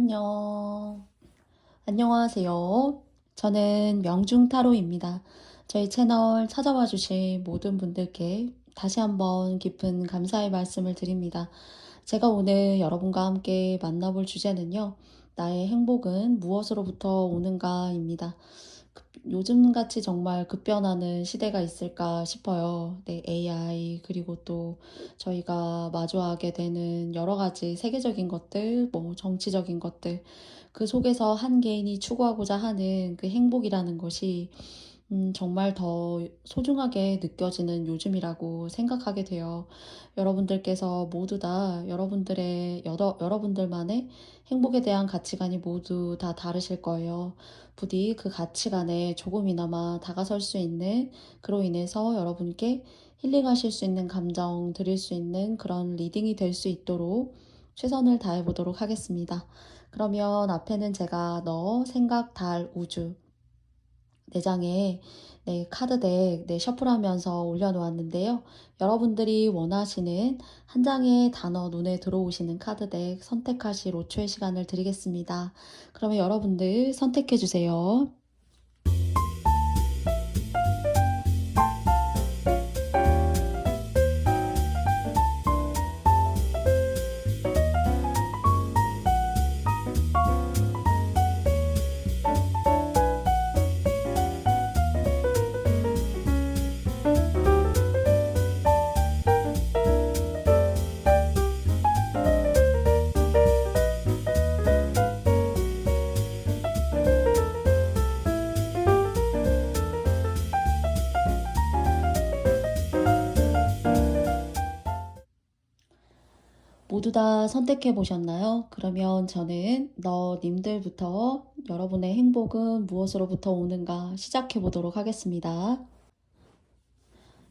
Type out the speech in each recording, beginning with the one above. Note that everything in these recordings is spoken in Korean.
안녕. 안녕하세요. 저는 명중타로입니다. 저희 채널 찾아와 주신 모든 분들께 다시 한번 깊은 감사의 말씀을 드립니다. 제가 오늘 여러분과 함께 만나볼 주제는요. 나의 행복은 무엇으로부터 오는가입니다. 요즘같이 정말 급변하는 시대가 있을까 싶어요. 네, AI, 그리고 또 저희가 마주하게 되는 여러 가지 세계적인 것들, 뭐 정치적인 것들, 그 속에서 한 개인이 추구하고자 하는 그 행복이라는 것이 정말 더 소중하게 느껴지는 요즘이라고 생각하게 돼요. 여러분들께서 모두 다 여러분들만의 행복에 대한 가치관이 모두 다 다르실 거예요. 부디 그 가치관에 조금이나마 다가설 수 있는, 그로 인해서 여러분께 힐링하실 수 있는 감정 드릴 수 있는 그런 리딩이 될 수 있도록 최선을 다해 보도록 하겠습니다. 그러면 앞에는 제가 너, 생각, 달, 우주 4장의 카드덱 셔플하면서 올려놓았는데요. 여러분들이 원하시는 한 장의 단어 눈에 들어오시는 카드덱 선택하실 5초의 시간을 드리겠습니다. 그러면 여러분들 선택해 주세요. 모두 다 선택해 보셨나요? 그러면 저는 너님들부터 여러분의 행복은 무엇으로부터 오는가 시작해 보도록 하겠습니다.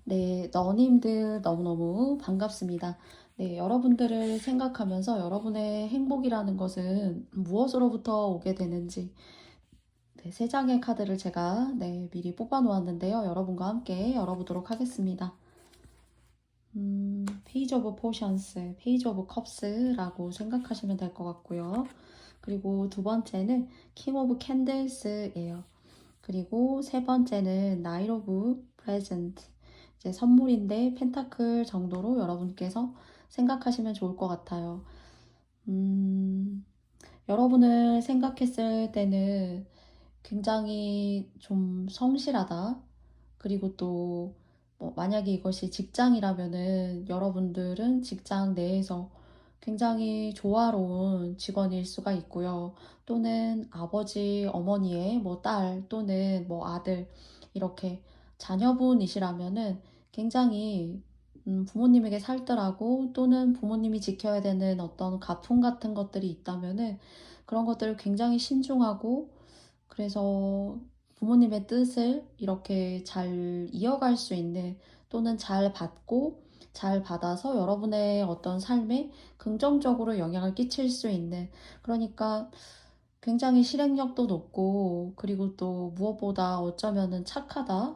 네, 너님들 너무너무 반갑습니다. 네, 여러분들을 생각하면서 여러분의 행복이라는 것은 무엇으로부터 오게 되는지, 네, 3장의 카드를 제가 미리 뽑아 놓았는데요. 여러분과 함께 열어보도록 하겠습니다. 페이지 오브 포션스, 페이지 오브 컵스라고 생각하시면 될 것 같고요. 그리고 두 번째는 킹 오브 캔들스예요. 그리고 세 번째는 나이트 오브 프레젠트, 이제 선물인데 펜타클 정도로 여러분께서 생각하시면 좋을 것 같아요. 여러분을 생각했을 때는 굉장히 좀 성실하다. 그리고 또 만약에 이것이 직장이라면은 여러분들은 직장 내에서 굉장히 조화로운 직원일 수가 있고요. 또는 아버지, 어머니의 딸 또는 아들, 이렇게 자녀분이시라면은 굉장히 부모님에게 살뜰하고, 또는 부모님이 지켜야 되는 어떤 가풍 같은 것들이 있다면은 그런 것들을 굉장히 신중하고, 그래서 부모님의 뜻을 이렇게 잘 이어갈 수 있는, 또는 잘 받고 잘 받아서 여러분의 어떤 삶에 긍정적으로 영향을 끼칠 수 있는, 그러니까 굉장히 실행력도 높고, 그리고 또 무엇보다 어쩌면은 착하다.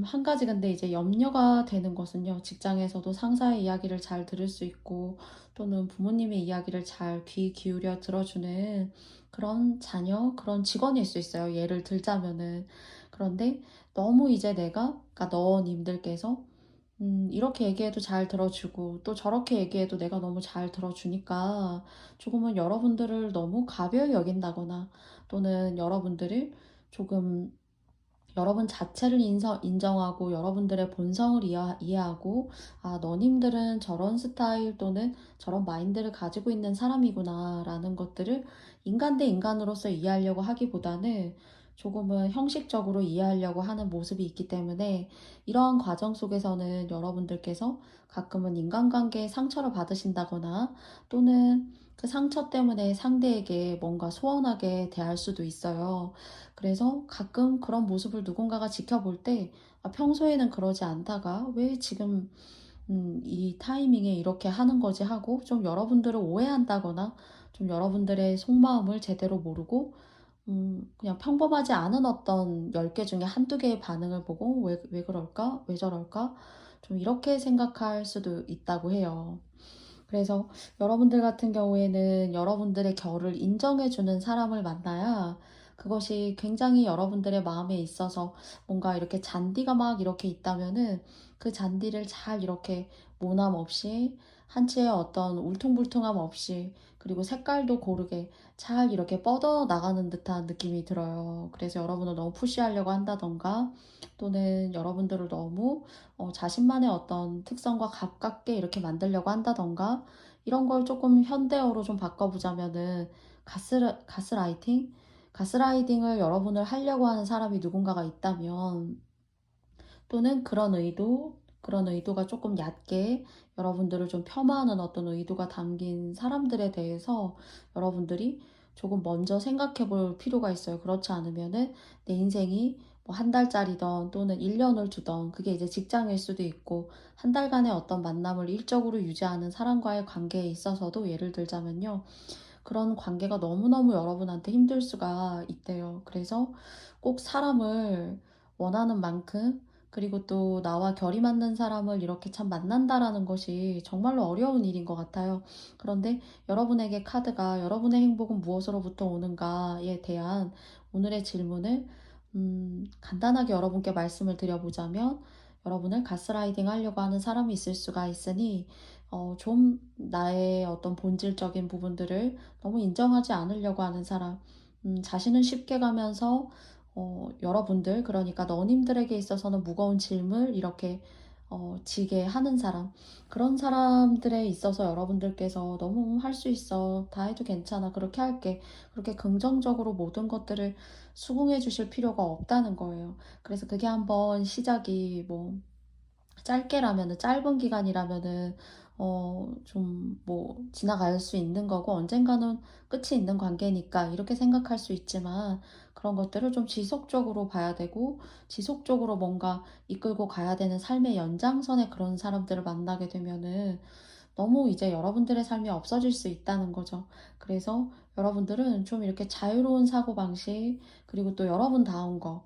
한 가지 근데 이제 염려가 되는 것은요, 직장에서도 상사의 이야기를 잘 들을 수 있고, 또는 부모님의 이야기를 잘 귀 기울여 들어주는 그런 자녀, 그런 직원일 수 있어요. 예를 들자면은. 그런데 너무 이제 그러니까 너님들께서 이렇게 얘기해도 잘 들어주고, 또 저렇게 얘기해도 내가 너무 잘 들어주니까 조금은 여러분들을 너무 가벼이 여긴다거나, 또는 여러분들을 조금 여러분 자체를 인정하고 여러분들의 본성을 이해하고, 아, 너님들은 저런 스타일 또는 저런 마인드를 가지고 있는 사람이구나 라는 것들을 인간 대 인간으로서 이해하려고 하기보다는 조금은 형식적으로 이해하려고 하는 모습이 있기 때문에, 이러한 과정 속에서는 여러분들께서 가끔은 인간관계에 상처를 받으신다거나, 또는 그 상처 때문에 상대에게 뭔가 소원하게 대할 수도 있어요. 그래서 가끔 그런 모습을 누군가가 지켜볼 때, 아, 평소에는 그러지 않다가 왜 지금 이 타이밍에 이렇게 하는 거지 하고, 좀 여러분들을 오해한다거나, 좀 여러분들의 속마음을 제대로 모르고, 그냥 평범하지 않은 어떤 10개 중에 한두 개의 반응을 보고 왜 그럴까? 왜 저럴까? 좀 이렇게 생각할 수도 있다고 해요. 그래서 여러분들 같은 경우에는 여러분들의 결을 인정해주는 사람을 만나야 그것이 굉장히 여러분들의 마음에 있어서 뭔가 이렇게 잔디가 막 이렇게 있다면은 그 잔디를 잘 이렇게 모남 없이 한치의 어떤 울퉁불퉁함 없이 그리고 색깔도 고르게 잘 이렇게 뻗어 나가는 듯한 느낌이 들어요. 그래서 여러분을 너무 푸시하려고 한다던가 또는 여러분들을 너무 자신만의 어떤 특성과 가깝게 이렇게 만들려고 한다던가 이런 걸 조금 현대어로 좀 바꿔보자면은 가스라이팅? 가스라이팅을 여러분을 하려고 하는 사람이 누군가가 있다면 또는 그런 의도가 조금 얕게 여러분들을 좀 폄하하는 어떤 의도가 담긴 사람들에 대해서 여러분들이 조금 먼저 생각해 볼 필요가 있어요. 그렇지 않으면은 내 인생이 뭐 한 달짜리든 또는 1년을 두던 그게 이제 직장일 수도 있고 한 달간의 어떤 만남을 일적으로 유지하는 사람과의 관계에 있어서도 예를 들자면요. 그런 관계가 너무너무 여러분한테 힘들 수가 있대요. 그래서 꼭 사람을 원하는 만큼 그리고 또 나와 결이 맞는 사람을 이렇게 참 만난다라는 것이 정말로 어려운 일인 것 같아요. 그런데 여러분에게 카드가 여러분의 행복은 무엇으로부터 오는가에 대한 오늘의 질문을 간단하게 여러분께 말씀을 드려보자면 여러분을 가스라이팅 하려고 하는 사람이 있을 수가 있으니 좀 나의 어떤 본질적인 부분들을 너무 인정하지 않으려고 하는 사람, 자신은 쉽게 가면서 여러분들, 그러니까 너님들에게 있어서는 무거운 짐을 이렇게 지게 하는 사람, 그런 사람들에 있어서 여러분들께서 너무 할 수 있어, 다 해도 괜찮아, 그렇게 할게, 그렇게 긍정적으로 모든 것들을 수긍해 주실 필요가 없다는 거예요. 그래서 그게 한번 시작이 뭐 짧게라면은 짧은 기간이라면은 좀 뭐 지나갈 수 있는 거고 언젠가는 끝이 있는 관계니까 이렇게 생각할 수 있지만 그런 것들을 좀 지속적으로 봐야 되고 지속적으로 뭔가 이끌고 가야 되는 삶의 연장선에 그런 사람들을 만나게 되면은 너무 이제 여러분들의 삶이 없어질 수 있다는 거죠. 그래서 여러분들은 좀 이렇게 자유로운 사고방식 그리고 또 여러분다운 거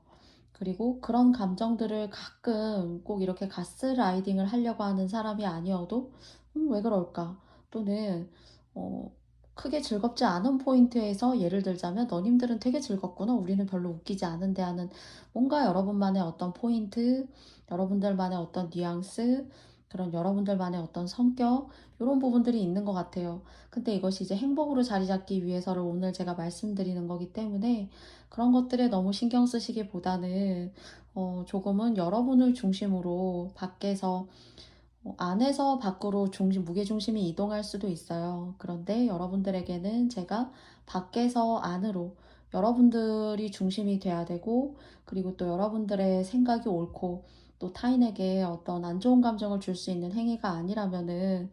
그리고 그런 감정들을 가끔 꼭 이렇게 가스라이팅을 하려고 하는 사람이 아니어도 왜 그럴까? 또는 어, 크게 즐겁지 않은 포인트에서 예를 들자면 너님들은 되게 즐겁구나. 우리는 별로 웃기지 않은데 하는 뭔가 여러분만의 어떤 포인트, 여러분들만의 어떤 뉘앙스, 그런 여러분들만의 어떤 성격, 이런 부분들이 있는 것 같아요. 근데 이것이 이제 행복으로 자리 잡기 위해서를 오늘 제가 말씀드리는 거기 때문에 그런 것들에 너무 신경 쓰시기보다는 조금은 여러분을 중심으로 밖에서 안에서 밖으로 무게중심이 이동할 수도 있어요. 그런데 여러분들에게는 제가 밖에서 안으로 여러분들이 중심이 돼야 되고 그리고 또 여러분들의 생각이 옳고 또 타인에게 어떤 안 좋은 감정을 줄 수 있는 행위가 아니라면은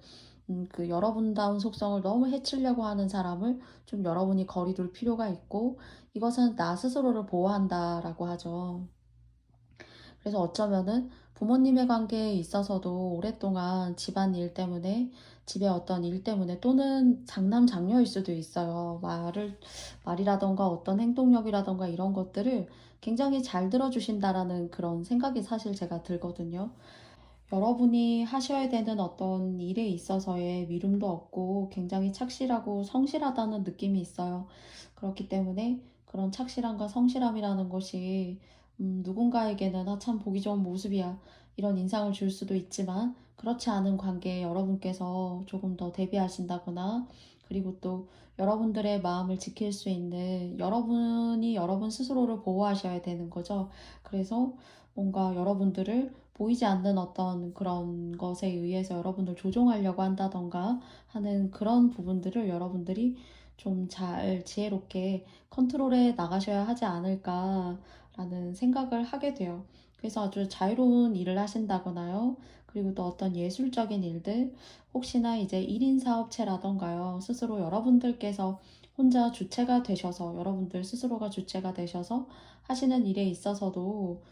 그 여러분다운 속성을 너무 해치려고 하는 사람을 좀 여러분이 거리둘 필요가 있고 이것은 나 스스로를 보호한다라고 하죠. 그래서 어쩌면은 부모님의 관계에 있어서도 오랫동안 집안일 때문에 집에 어떤 일 때문에 또는 장남 장녀일 수도 있어요. 말이라던가 어떤 행동력이라던가 이런 것들을 굉장히 잘 들어주신다라는 그런 생각이 사실 제가 들거든요. 여러분이 하셔야 되는 어떤 일에 있어서의 미움도 없고 굉장히 착실하고 성실하다는 느낌이 있어요. 그렇기 때문에 그런 착실함과 성실함이라는 것이 누군가에게는 참 보기 좋은 모습이야. 이런 인상을 줄 수도 있지만 그렇지 않은 관계에 여러분께서 조금 더 대비하신다거나 그리고 또 여러분들의 마음을 지킬 수 있는 여러분이 여러분 스스로를 보호하셔야 되는 거죠. 그래서 뭔가 여러분들을 보이지 않는 어떤 그런 것에 의해서 여러분을 조종하려고 한다던가 하는 그런 부분들을 여러분들이 좀 잘 지혜롭게 컨트롤해 나가셔야 하지 않을까라는 생각을 하게 돼요. 그래서 아주 자유로운 일을 하신다거나요. 그리고 또 어떤 예술적인 일들, 혹시나 이제 1인 사업체라던가요. 스스로 여러분들께서 혼자 주체가 되셔서, 여러분들 스스로가 주체가 되셔서 하시는 일에 있어서도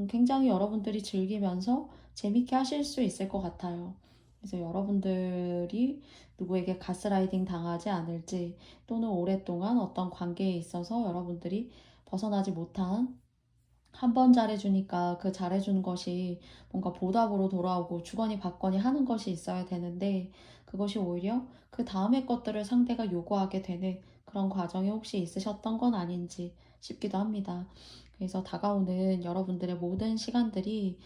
굉장히 여러분들이 즐기면서 재밌게 하실 수 있을 것 같아요. 그래서 여러분들이 누구에게 가스라이팅 당하지 않을지 또는 오랫동안 어떤 관계에 있어서 여러분들이 벗어나지 못한 한 번 잘해주니까 그 잘해준 것이 뭔가 보답으로 돌아오고 주거니 받거니 하는 것이 있어야 되는데 그것이 오히려 그 다음의 것들을 상대가 요구하게 되는 그런 과정이 혹시 있으셨던 건 아닌지 싶기도 합니다. 그래서 다가오는 여러분들의 모든 시간들이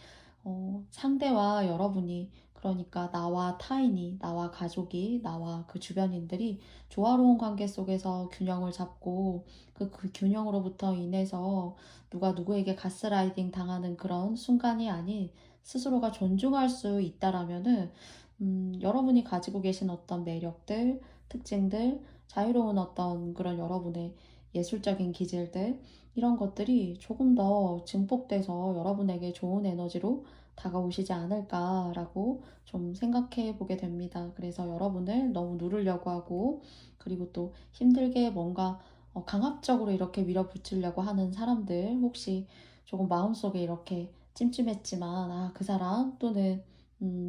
상대와 여러분이, 그러니까 나와 타인이, 나와 가족이, 나와 그 주변인들이 조화로운 관계 속에서 균형을 잡고 그 균형으로부터 인해서 누가 누구에게 가스라이팅 당하는 그런 순간이 아닌 스스로가 존중할 수 있다라면은 여러분이 가지고 계신 어떤 매력들, 특징들, 자유로운 어떤 그런 여러분의 예술적인 기질들, 이런 것들이 조금 더 증폭돼서 여러분에게 좋은 에너지로 다가오시지 않을까라고 좀 생각해 보게 됩니다. 그래서 여러분을 너무 누르려고 하고, 그리고 또 힘들게 뭔가 강압적으로 이렇게 밀어붙이려고 하는 사람들, 혹시 조금 마음속에 이렇게 찜찜했지만, 아, 그 사람 또는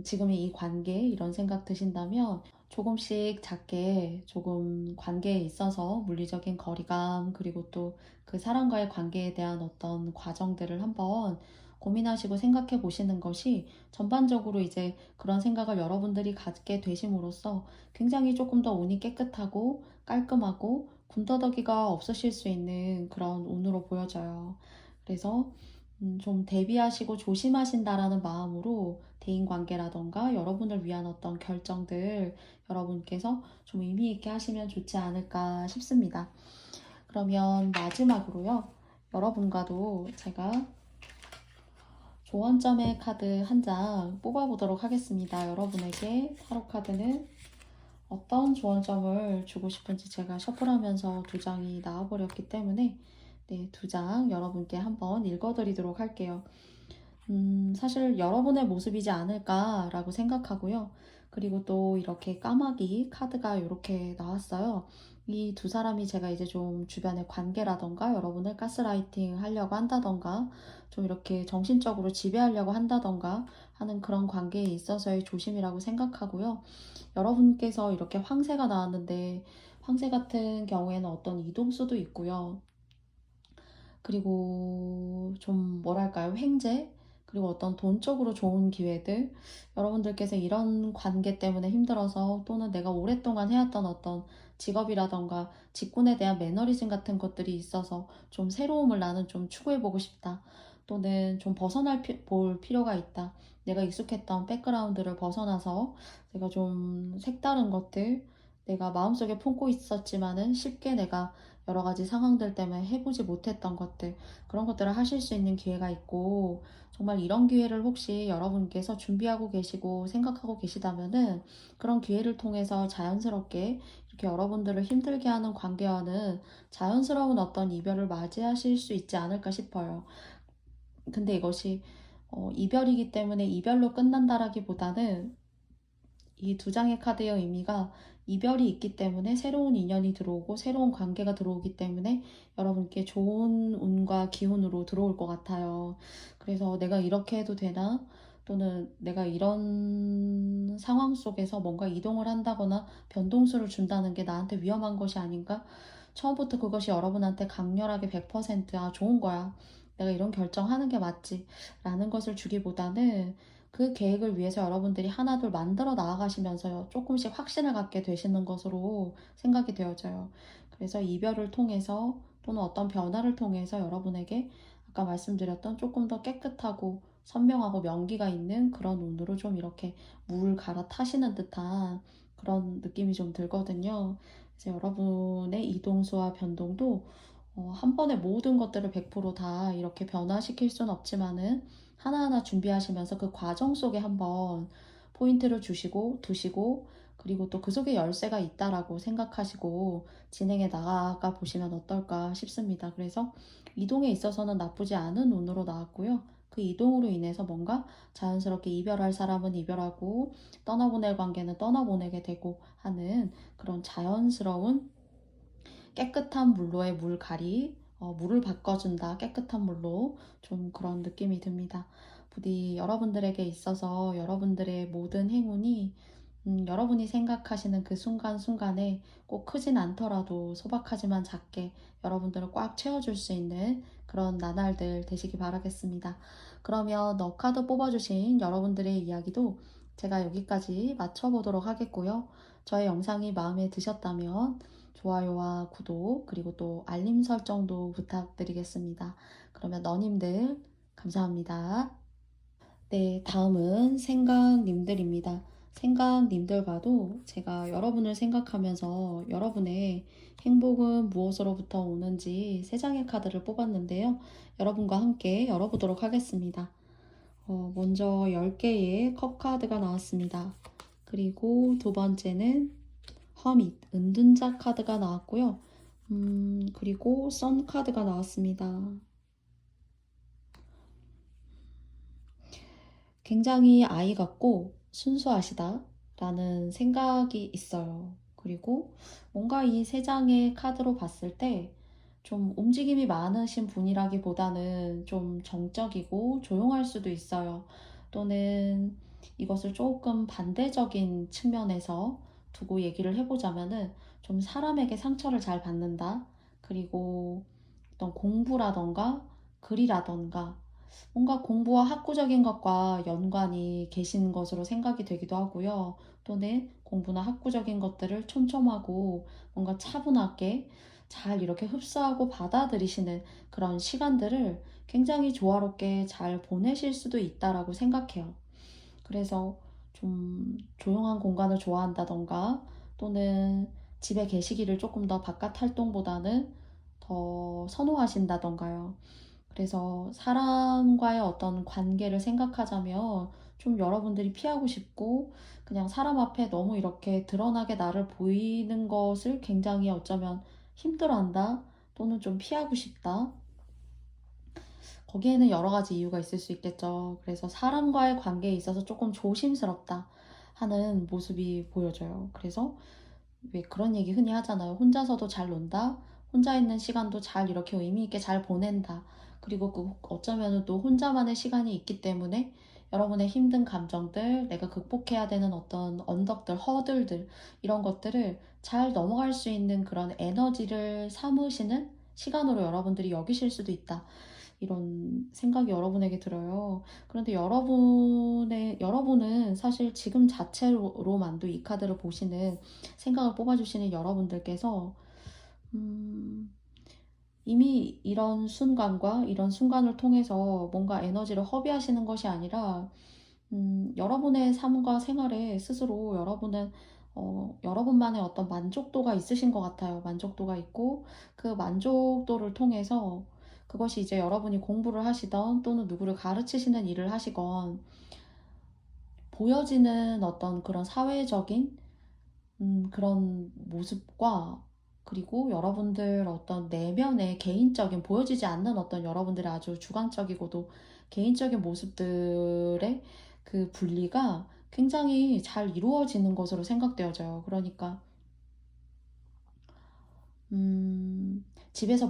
지금의 이 관계, 이런 생각 드신다면 조금씩 작게 조금 관계에 있어서 물리적인 거리감, 그리고 또 그 사람과의 관계에 대한 어떤 과정들을 한번 고민하시고 생각해 보시는 것이 전반적으로 이제 그런 생각을 여러분들이 갖게 되심으로써 굉장히 조금 더 운이 깨끗하고 깔끔하고 군더더기가 없으실 수 있는 그런 운으로 보여져요. 그래서 좀 대비하시고 조심하신다라는 마음으로 대인관계라던가 여러분을 위한 어떤 결정들 여러분께서 좀 의미 있게 하시면 좋지 않을까 싶습니다. 그러면 마지막으로요. 여러분과도 제가 조언점의 카드 한 장 뽑아보도록 하겠습니다. 여러분에게 타로 카드는 어떤 조언점을 주고 싶은지 제가 셔플하면서 두 장이 나와버렸기 때문에 네, 두 장 여러분께 한번 읽어드리도록 할게요. 사실 여러분의 모습이지 않을까라고 생각하고요. 그리고 또 이렇게 까마귀 카드가 이렇게 나왔어요. 이 두 사람이 제가 이제 좀 주변의 관계라던가 여러분을 가스라이팅 하려고 한다던가 좀 이렇게 정신적으로 지배하려고 한다던가 하는 그런 관계에 있어서의 조심이라고 생각하고요. 여러분께서 이렇게 황새가 나왔는데 황새 같은 경우에는 어떤 이동수도 있고요. 그리고 좀 뭐랄까요? 횡재? 그리고 어떤 돈적으로 좋은 기회들, 여러분들께서 이런 관계 때문에 힘들어서 또는 내가 오랫동안 해왔던 어떤 직업이라던가 직군에 대한 매너리즘 같은 것들이 있어서 좀 새로움을 나는 좀 추구해보고 싶다. 또는 좀 볼 필요가 있다. 내가 익숙했던 백그라운드를 벗어나서 내가 좀 색다른 것들, 내가 마음속에 품고 있었지만은 쉽게 내가 여러 가지 상황들 때문에 해보지 못했던 것들, 그런 것들을 하실 수 있는 기회가 있고, 정말 이런 기회를 혹시 여러분께서 준비하고 계시고 생각하고 계시다면은 그런 기회를 통해서 자연스럽게 이렇게 여러분들을 힘들게 하는 관계와는 자연스러운 어떤 이별을 맞이하실 수 있지 않을까 싶어요. 근데 이것이 이별이기 때문에 이별로 끝난다라기보다는 이 두 장의 카드의 의미가 이별이 있기 때문에 새로운 인연이 들어오고 새로운 관계가 들어오기 때문에 여러분께 좋은 운과 기운으로 들어올 것 같아요. 그래서 내가 이렇게 해도 되나? 또는 내가 이런 상황 속에서 뭔가 이동을 한다거나 변동수를 준다는 게 나한테 위험한 것이 아닌가? 처음부터 그것이 여러분한테 강렬하게 100% 아, 좋은 거야. 내가 이런 결정하는 게 맞지. 라는 것을 주기보다는 그 계획을 위해서 여러분들이 하나둘 만들어 나아가시면서 조금씩 확신을 갖게 되시는 것으로 생각이 되어져요. 그래서 이별을 통해서 또는 어떤 변화를 통해서 여러분에게 아까 말씀드렸던 조금 더 깨끗하고 선명하고 명기가 있는 그런 운으로 좀 이렇게 물 갈아타시는 듯한 그런 느낌이 좀 들거든요. 그래서 여러분의 이동수와 변동도 한 번에 모든 것들을 100%다 이렇게 변화시킬 수는 없지만은 하나하나 준비하시면서 그 과정 속에 한번 포인트를 주시고 두시고, 그리고 또 그 속에 열쇠가 있다라고 생각하시고 진행해 나가 보시면 어떨까 싶습니다. 그래서 이동에 있어서는 나쁘지 않은 운으로 나왔고요. 그 이동으로 인해서 뭔가 자연스럽게 이별할 사람은 이별하고 떠나보낼 관계는 떠나보내게 되고 하는 그런 자연스러운 깨끗한 물로의 물갈이, 물을 바꿔준다, 깨끗한 물로. 좀 그런 느낌이 듭니다. 부디 여러분들에게 있어서 여러분들의 모든 행운이 여러분이 생각하시는 그 순간순간에 꼭 크진 않더라도 소박하지만 작게 여러분들을 꽉 채워줄 수 있는 그런 나날들 되시기 바라겠습니다. 그러면 카드 뽑아주신 여러분들의 이야기도 제가 여기까지 맞춰보도록 하겠고요. 저의 영상이 마음에 드셨다면 좋아요와 구독, 그리고 또 알림 설정도 부탁드리겠습니다. 그러면 너님들 감사합니다. 네, 다음은 생각님들입니다. 생각님들과도 제가 여러분을 생각하면서 여러분의 행복은 무엇으로부터 오는지 세 장의 카드를 뽑았는데요. 여러분과 함께 열어보도록 하겠습니다. 먼저 10개의 컵 카드가 나왔습니다. 그리고 두 번째는 허밋, 은둔자 카드가 나왔고요. 그리고 선 카드가 나왔습니다. 굉장히 아이 같고 순수하시다 라는 생각이 있어요. 그리고 뭔가 이 세 장의 카드로 봤을 때 좀 움직임이 많으신 분이라기보다는 좀 정적이고 조용할 수도 있어요. 또는 이것을 조금 반대적인 측면에서 두고 얘기를 해보자면은 좀 사람에게 상처를 잘 받는다. 그리고 어떤 공부라던가 글이라던가 뭔가 공부와 학구적인 것과 연관이 계신 것으로 생각이 되기도 하고요. 또는 공부나 학구적인 것들을 촘촘하고 뭔가 차분하게 잘 이렇게 흡수하고 받아들이시는 그런 시간들을 굉장히 조화롭게 잘 보내실 수도 있다라고 생각해요. 그래서 좀 조용한 공간을 좋아한다던가 또는 집에 계시기를 조금 더 바깥 활동보다는 더 선호하신다던가요. 그래서 사람과의 어떤 관계를 생각하자면 좀 여러분들이 피하고 싶고 그냥 사람 앞에 너무 이렇게 드러나게 나를 보이는 것을 굉장히 어쩌면 힘들어한다 또는 좀 피하고 싶다. 거기에는 여러 가지 이유가 있을 수 있겠죠. 그래서 사람과의 관계에 있어서 조금 조심스럽다 하는 모습이 보여져요. 그래서 왜 그런 얘기 흔히 하잖아요. 혼자서도 잘 논다. 혼자 있는 시간도 잘 이렇게 의미 있게 잘 보낸다. 그리고 그 어쩌면 또 혼자만의 시간이 있기 때문에 여러분의 힘든 감정들, 내가 극복해야 되는 어떤 언덕들, 허들들 이런 것들을 잘 넘어갈 수 있는 그런 에너지를 삼으시는 시간으로 여러분들이 여기실 수도 있다. 이런 생각이 여러분에게 들어요. 그런데 여러분은 사실 지금 자체로만도 이 카드를 보시는 생각을 뽑아주시는 여러분들께서, 음, 이미 이런 순간과 이런 순간을 통해서 뭔가 에너지를 허비하시는 것이 아니라, 여러분의 삶과 생활에 스스로 여러분만의 어떤 만족도가 있으신 것 같아요. 만족도가 있고, 그 만족도를 통해서 그것이 이제 여러분이 공부를 하시던 또는 누구를 가르치시는 일을 하시건 보여지는 어떤 그런 사회적인 그런 모습과 그리고 여러분들 어떤 내면의 개인적인 보여지지 않는 어떤 여러분들의 아주 주관적이고도 개인적인 모습들의 그 분리가 굉장히 잘 이루어지는 것으로 생각되어져요. 그러니까 집에서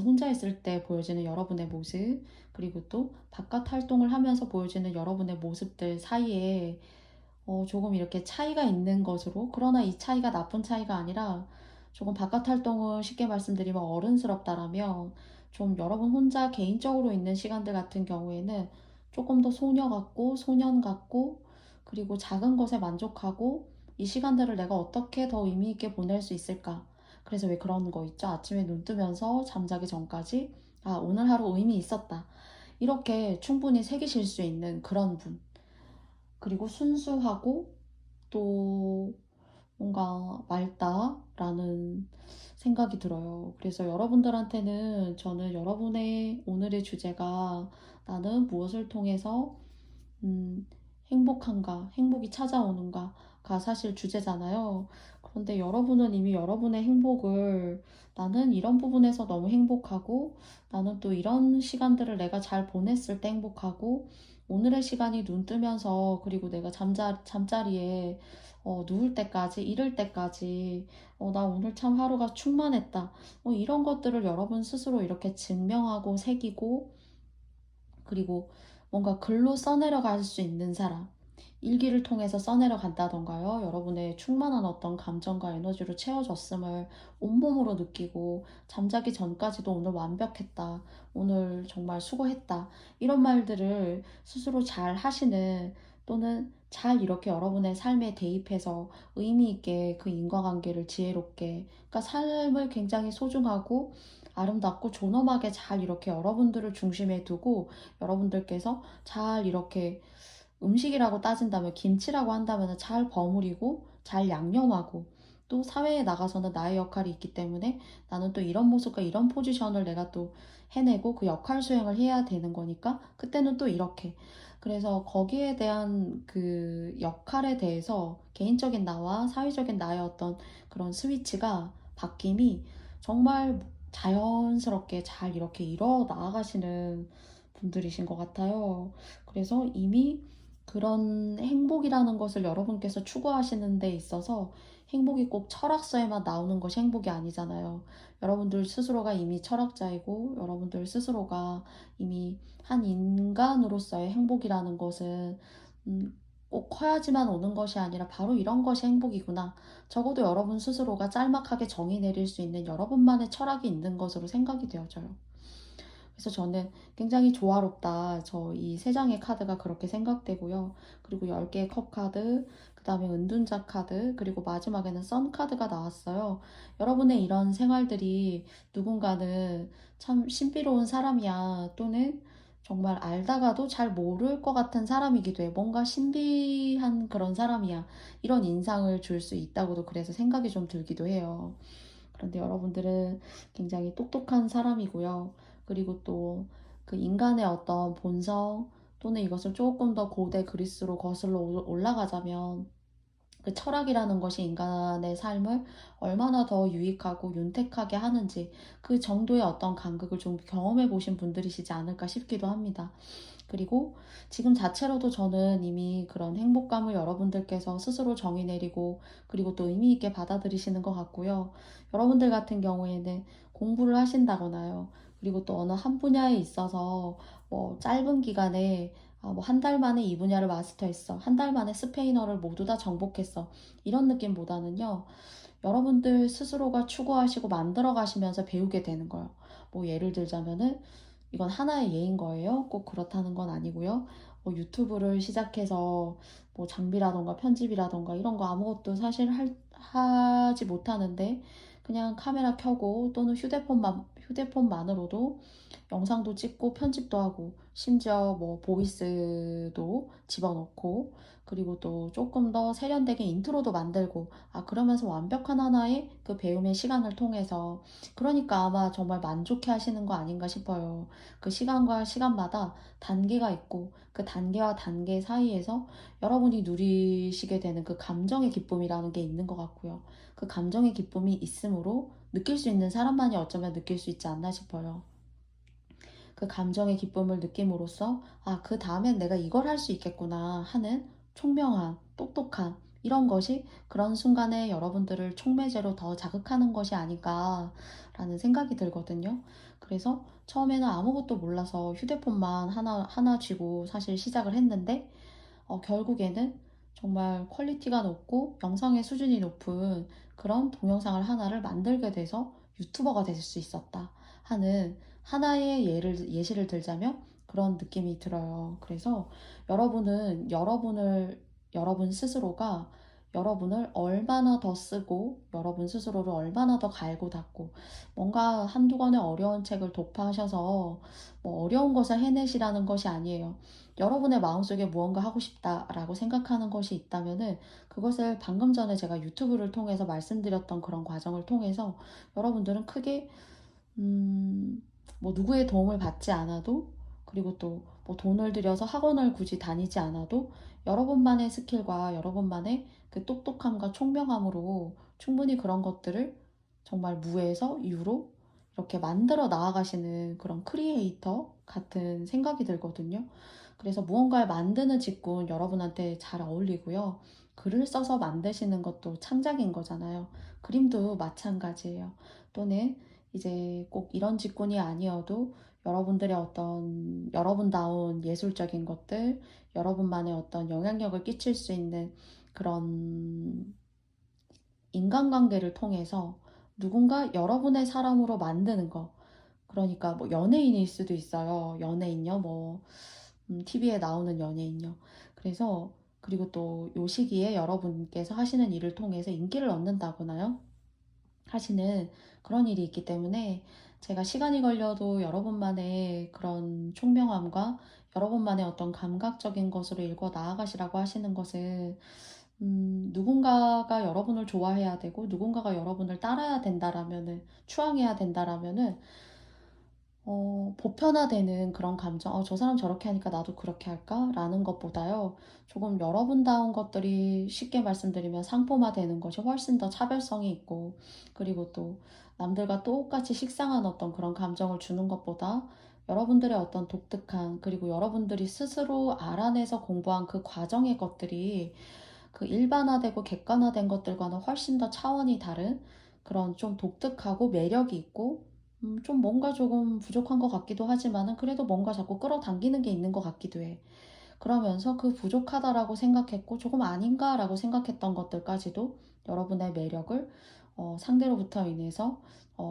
혼자 있을 때 보여지는 여러분의 모습, 그리고 또 바깥 활동을 하면서 보여지는 여러분의 모습들 사이에 조금 이렇게 차이가 있는 것으로, 그러나 이 차이가 나쁜 차이가 아니라 조금 바깥 활동을 쉽게 말씀드리면 어른스럽다라면 좀 여러분 혼자 개인적으로 있는 시간들 같은 경우에는 조금 더 소녀 같고 소년 같고 그리고 작은 것에 만족하고 이 시간들을 내가 어떻게 더 의미 있게 보낼 수 있을까? 그래서 왜 그런 거 있죠? 아침에 눈 뜨면서 잠자기 전까지 아, 오늘 하루 의미 있었다. 이렇게 충분히 새기실 수 있는 그런 분. 그리고 순수하고 또 뭔가 맑다라는 생각이 들어요. 그래서 여러분들한테는 저는 여러분의 오늘의 주제가 나는 무엇을 통해서 음, 행복한가, 행복이 찾아오는가가 사실 주제잖아요. 그런데 여러분은 이미 여러분의 행복을 나는 이런 부분에서 너무 행복하고 나는 또 이런 시간들을 내가 잘 보냈을 때 행복하고 오늘의 시간이 눈 뜨면서 그리고 내가 잠자리에 누울 때까지, 이를 때까지 나 오늘 참 하루가 충만했다. 이런 것들을 여러분 스스로 이렇게 증명하고 새기고 그리고 뭔가 글로 써내려 갈 수 있는 사람, 일기를 통해서 써내려 간다던가요. 여러분의 충만한 어떤 감정과 에너지로 채워졌음을 온몸으로 느끼고 잠자기 전까지도 오늘 완벽했다. 오늘 정말 수고했다. 이런 말들을 스스로 잘 하시는 또는 잘 이렇게 여러분의 삶에 대입해서 의미 있게 그 인과관계를 지혜롭게, 그러니까 삶을 굉장히 소중하고 아름답고 존엄하게 잘 이렇게 여러분들을 중심에 두고 여러분들께서 잘 이렇게 음식이라고 따진다면 김치라고 한다면 잘 버무리고 잘 양념하고 또 사회에 나가서는 나의 역할이 있기 때문에 나는 또 이런 모습과 이런 포지션을 내가 또 해내고 그 역할 수행을 해야 되는 거니까 그때는 또 이렇게. 그래서 거기에 대한 그 역할에 대해서 개인적인 나와 사회적인 나의 어떤 그런 스위치가 바뀜이 정말 자연스럽게 잘 이렇게 일어 나아가시는 분들이신 것 같아요. 그래서 이미 그런 행복이라는 것을 여러분께서 추구하시는 데 있어서 행복이 꼭 철학서에만 나오는 것이 행복이 아니잖아요. 여러분들 스스로가 이미 철학자이고 여러분들 스스로가 이미 한 인간으로서의 행복이라는 것은 꼭 커야지만 오는 것이 아니라 바로 이런 것이 행복이구나. 적어도 여러분 스스로가 짤막하게 정의 내릴 수 있는 여러분만의 철학이 있는 것으로 생각이 되어져요. 그래서 저는 굉장히 조화롭다. 저 이 세 장의 카드가 그렇게 생각되고요. 그리고 10개의 컵 카드, 그 다음에 은둔자 카드, 그리고 마지막에는 선 카드가 나왔어요. 여러분의 이런 생활들이 누군가는 참 신비로운 사람이야. 또는 정말 알다가도 잘 모를 것 같은 사람이기도 해. 뭔가 신비한 그런 사람이야. 이런 인상을 줄 수 있다고도 그래서 생각이 좀 들기도 해요. 그런데 여러분들은 굉장히 똑똑한 사람이고요. 그리고 또 그 인간의 어떤 본성 또는 이것을 조금 더 고대 그리스로 거슬러 올라가자면 그 철학이라는 것이 인간의 삶을 얼마나 더 유익하고 윤택하게 하는지 그 정도의 어떤 간극을 좀 경험해 보신 분들이시지 않을까 싶기도 합니다. 그리고 지금 자체로도 저는 이미 그런 행복감을 여러분들께서 스스로 정의 내리고 그리고 또 의미 있게 받아들이시는 것 같고요. 여러분들 같은 경우에는 공부를 하신다거나요. 그리고 또 어느 한 분야에 있어서 뭐 짧은 기간에 뭐 한 달 만에 이 분야를 마스터했어. 한 달 만에 스페인어를 모두 다 정복했어. 이런 느낌보다는요. 여러분들 스스로가 추구하시고 만들어 가시면서 배우게 되는 거예요. 뭐 예를 들자면은 이건 하나의 예인 거예요. 꼭 그렇다는 건 아니고요. 뭐 유튜브를 시작해서 뭐 장비라던가 편집이라던가 이런 거 아무것도 사실 하지 못하는데 그냥 카메라 켜고 또는 휴대폰만으로도 영상도 찍고 편집도 하고 심지어 뭐 보이스도 집어넣고 그리고 또 조금 더 세련되게 인트로도 만들고 그러면서 완벽한 하나의 그 배움의 시간을 통해서 그러니까 아마 정말 만족해 하시는 거 아닌가 싶어요. 그 시간과 시간마다 단계가 있고 그 단계와 단계 사이에서 여러분이 누리시게 되는 그 감정의 기쁨이라는 게 있는 것 같고요. 그 감정의 기쁨이 있으므로 느낄 수 있는 사람만이 어쩌면 느낄 수 있지 않나 싶어요. 그 감정의 기쁨을 느낌으로써 그 다음엔 내가 이걸 할 수 있겠구나 하는 총명한, 똑똑한 이런 것이 그런 순간에 여러분들을 촉매제로 더 자극하는 것이 아닐까라는 생각이 들거든요. 그래서 처음에는 아무것도 몰라서 휴대폰만 하나 쥐고 사실 시작을 했는데 결국에는 정말 퀄리티가 높고 영상의 수준이 높은 그런 동영상을 하나를 만들게 돼서 유튜버가 될 수 있었다 하는 하나의 예시를 들자면 그런 느낌이 들어요. 그래서 여러분 스스로가 여러분을 얼마나 더 쓰고 여러분 스스로를 얼마나 더 갈고 닦고 뭔가 한두 권의 어려운 책을 독파하셔서 뭐 어려운 것을 해내시라는 것이 아니에요. 여러분의 마음속에 무언가 하고 싶다라고 생각하는 것이 있다면은 그것을 방금 전에 제가 유튜브를 통해서 말씀드렸던 그런 과정을 통해서 여러분들은 크게 뭐 누구의 도움을 받지 않아도 그리고 또 뭐 돈을 들여서 학원을 굳이 다니지 않아도 여러분만의 스킬과 여러분만의 그 똑똑함과 총명함으로 충분히 그런 것들을 정말 무에서 유로 이렇게 만들어 나아가시는 그런 크리에이터 같은 생각이 들거든요. 그래서 무언가를 만드는 직군 여러분한테 잘 어울리고요. 글을 써서 만드시는 것도 창작인 거잖아요. 그림도 마찬가지예요. 또는 이제 꼭 이런 직군이 아니어도 여러분들의 어떤 여러분다운 예술적인 것들, 여러분만의 어떤 영향력을 끼칠 수 있는 그런 인간관계를 통해서 누군가 여러분의 사람으로 만드는 거. 그러니까 뭐 연예인일 수도 있어요. 연예인요, 뭐 TV에 나오는 연예인요. 그래서 그리고 또 요 시기에 여러분께서 하시는 일을 통해서 인기를 얻는다거나요, 하시는 그런 일이 있기 때문에 제가 시간이 걸려도 여러분만의 그런 총명함과 여러분만의 어떤 감각적인 것으로 읽어 나아가시라고 하시는 것은 누군가가 여러분을 좋아해야 되고 누군가가 여러분을 따라야 된다라면은 추앙해야 된다라면은 보편화되는 그런 감정, 저 사람 저렇게 하니까 나도 그렇게 할까? 라는 것보다요, 조금 여러분다운 것들이 쉽게 말씀드리면 상품화되는 것이 훨씬 더 차별성이 있고, 그리고 또 남들과 똑같이 식상한 어떤 그런 감정을 주는 것보다 여러분들의 어떤 독특한, 그리고 여러분들이 스스로 알아내서 공부한 그 과정의 것들이 그 일반화되고 객관화된 것들과는 훨씬 더 차원이 다른 그런 좀 독특하고 매력이 있고 좀 뭔가 조금 부족한 것 같기도 하지만은 그래도 뭔가 자꾸 끌어당기는 게 있는 것 같기도 해. 그러면서 그 부족하다라고 생각했고 조금 아닌가라고 생각했던 것들까지도 여러분의 매력을 상대로부터 인해서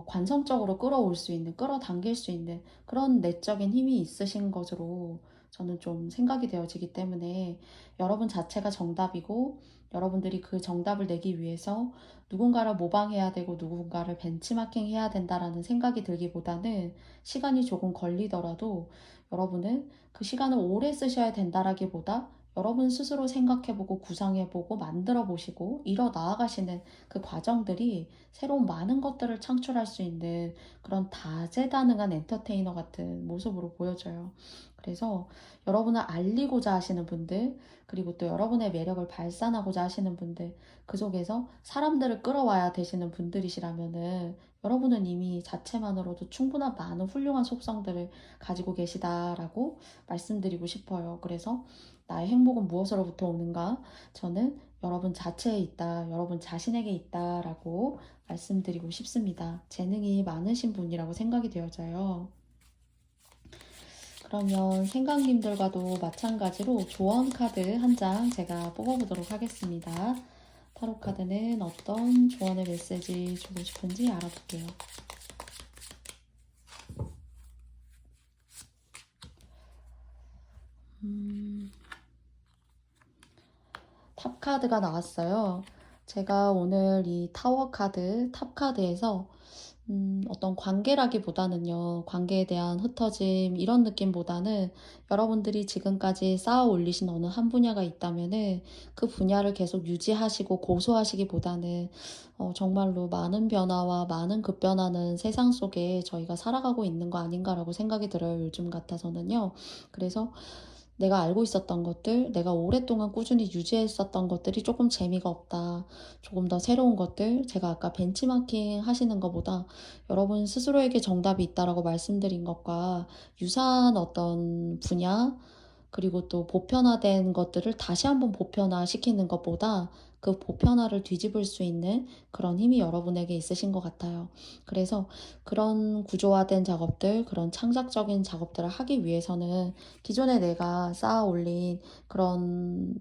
관성적으로 끌어올 수 있는, 끌어당길 수 있는 그런 내적인 힘이 있으신 것으로 저는 좀 생각이 되어지기 때문에 여러분 자체가 정답이고 여러분들이 그 정답을 내기 위해서 누군가를 모방해야 되고 누군가를 벤치마킹 해야 된다라는 생각이 들기보다는 시간이 조금 걸리더라도 여러분은 그 시간을 오래 쓰셔야 된다라기보다 여러분 스스로 생각해보고 구상해보고 만들어보시고 이뤄 나아가시는 그 과정들이 새로운 많은 것들을 창출할 수 있는 그런 다재다능한 엔터테이너 같은 모습으로 보여져요. 그래서 여러분을 알리고자 하시는 분들, 그리고 또 여러분의 매력을 발산하고자 하시는 분들, 그 속에서 사람들을 끌어와야 되시는 분들이시라면은 여러분은 이미 자체만으로도 충분한 많은 훌륭한 속성들을 가지고 계시다라고 말씀드리고 싶어요. 그래서 나의 행복은 무엇으로부터 오는가? 저는 여러분 자체에 있다, 여러분 자신에게 있다라고 말씀드리고 싶습니다. 재능이 많으신 분이라고 생각이 되어져요. 그러면 생강님들과도 마찬가지로 조언 카드 한 장 제가 뽑아보도록 하겠습니다. 타로 카드는 어떤 조언의 메시지 주고 싶은지 알아볼게요. 탑 카드가 나왔어요. 제가 오늘 이 타워 카드, 탑 카드에서 어떤 관계라기보다는요, 관계에 대한 흩어짐, 이런 느낌보다는 여러분들이 지금까지 쌓아 올리신 어느 한 분야가 있다면은 그 분야를 계속 유지하시고 고수하시기보다는 정말로 많은 변화와 많은 급변하는 세상 속에 저희가 살아가고 있는 거 아닌가라고 생각이 들어요, 요즘 같아서는요. 그래서 내가 알고 있었던 것들, 내가 오랫동안 꾸준히 유지했었던 것들이 조금 재미가 없다. 조금 더 새로운 것들, 제가 아까 벤치마킹 하시는 것보다 여러분 스스로에게 정답이 있다라고 말씀드린 것과 유사한 어떤 분야, 그리고 또 보편화된 것들을 다시 한번 보편화시키는 것보다 그 보편화를 뒤집을 수 있는 그런 힘이 여러분에게 있으신 것 같아요. 그래서 그런 구조화된 작업들, 그런 창작적인 작업들을 하기 위해서는 기존에 내가 쌓아 올린 그런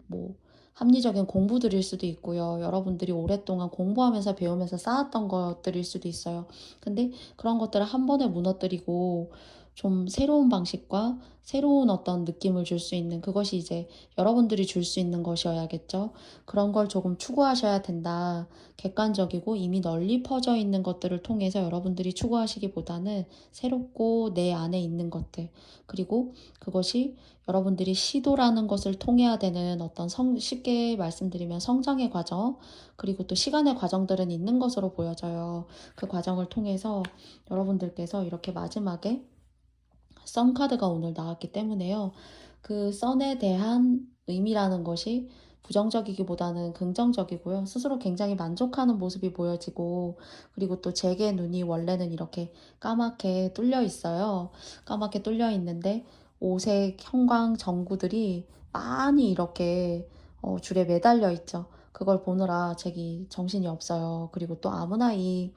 합리적인 공부들일 수도 있고요. 여러분들이 오랫동안 공부하면서 배우면서 쌓았던 것들일 수도 있어요. 근데 그런 것들을 한 번에 무너뜨리고 좀 새로운 방식과 새로운 어떤 느낌을 줄 수 있는 그것이 이제 여러분들이 줄 수 있는 것이어야겠죠. 그런 걸 조금 추구하셔야 된다. 객관적이고 이미 널리 퍼져 있는 것들을 통해서 여러분들이 추구하시기보다는 새롭고 내 안에 있는 것들, 그리고 그것이 여러분들이 시도라는 것을 통해야 되는 어떤 쉽게 말씀드리면 성장의 과정, 그리고 또 시간의 과정들은 있는 것으로 보여져요. 그 과정을 통해서 여러분들께서 이렇게 마지막에 선 카드가 오늘 나왔기 때문에요. 그 선에 대한 의미라는 것이 부정적이기보다는 긍정적이고요. 스스로 굉장히 만족하는 모습이 보여지고, 그리고 또 제게 눈이 원래는 이렇게 까맣게 뚫려 있어요. 까맣게 뚫려 있는데 오색 형광 전구들이 많이 이렇게 줄에 매달려 있죠. 그걸 보느라 제기 정신이 없어요. 그리고 또 아무나 이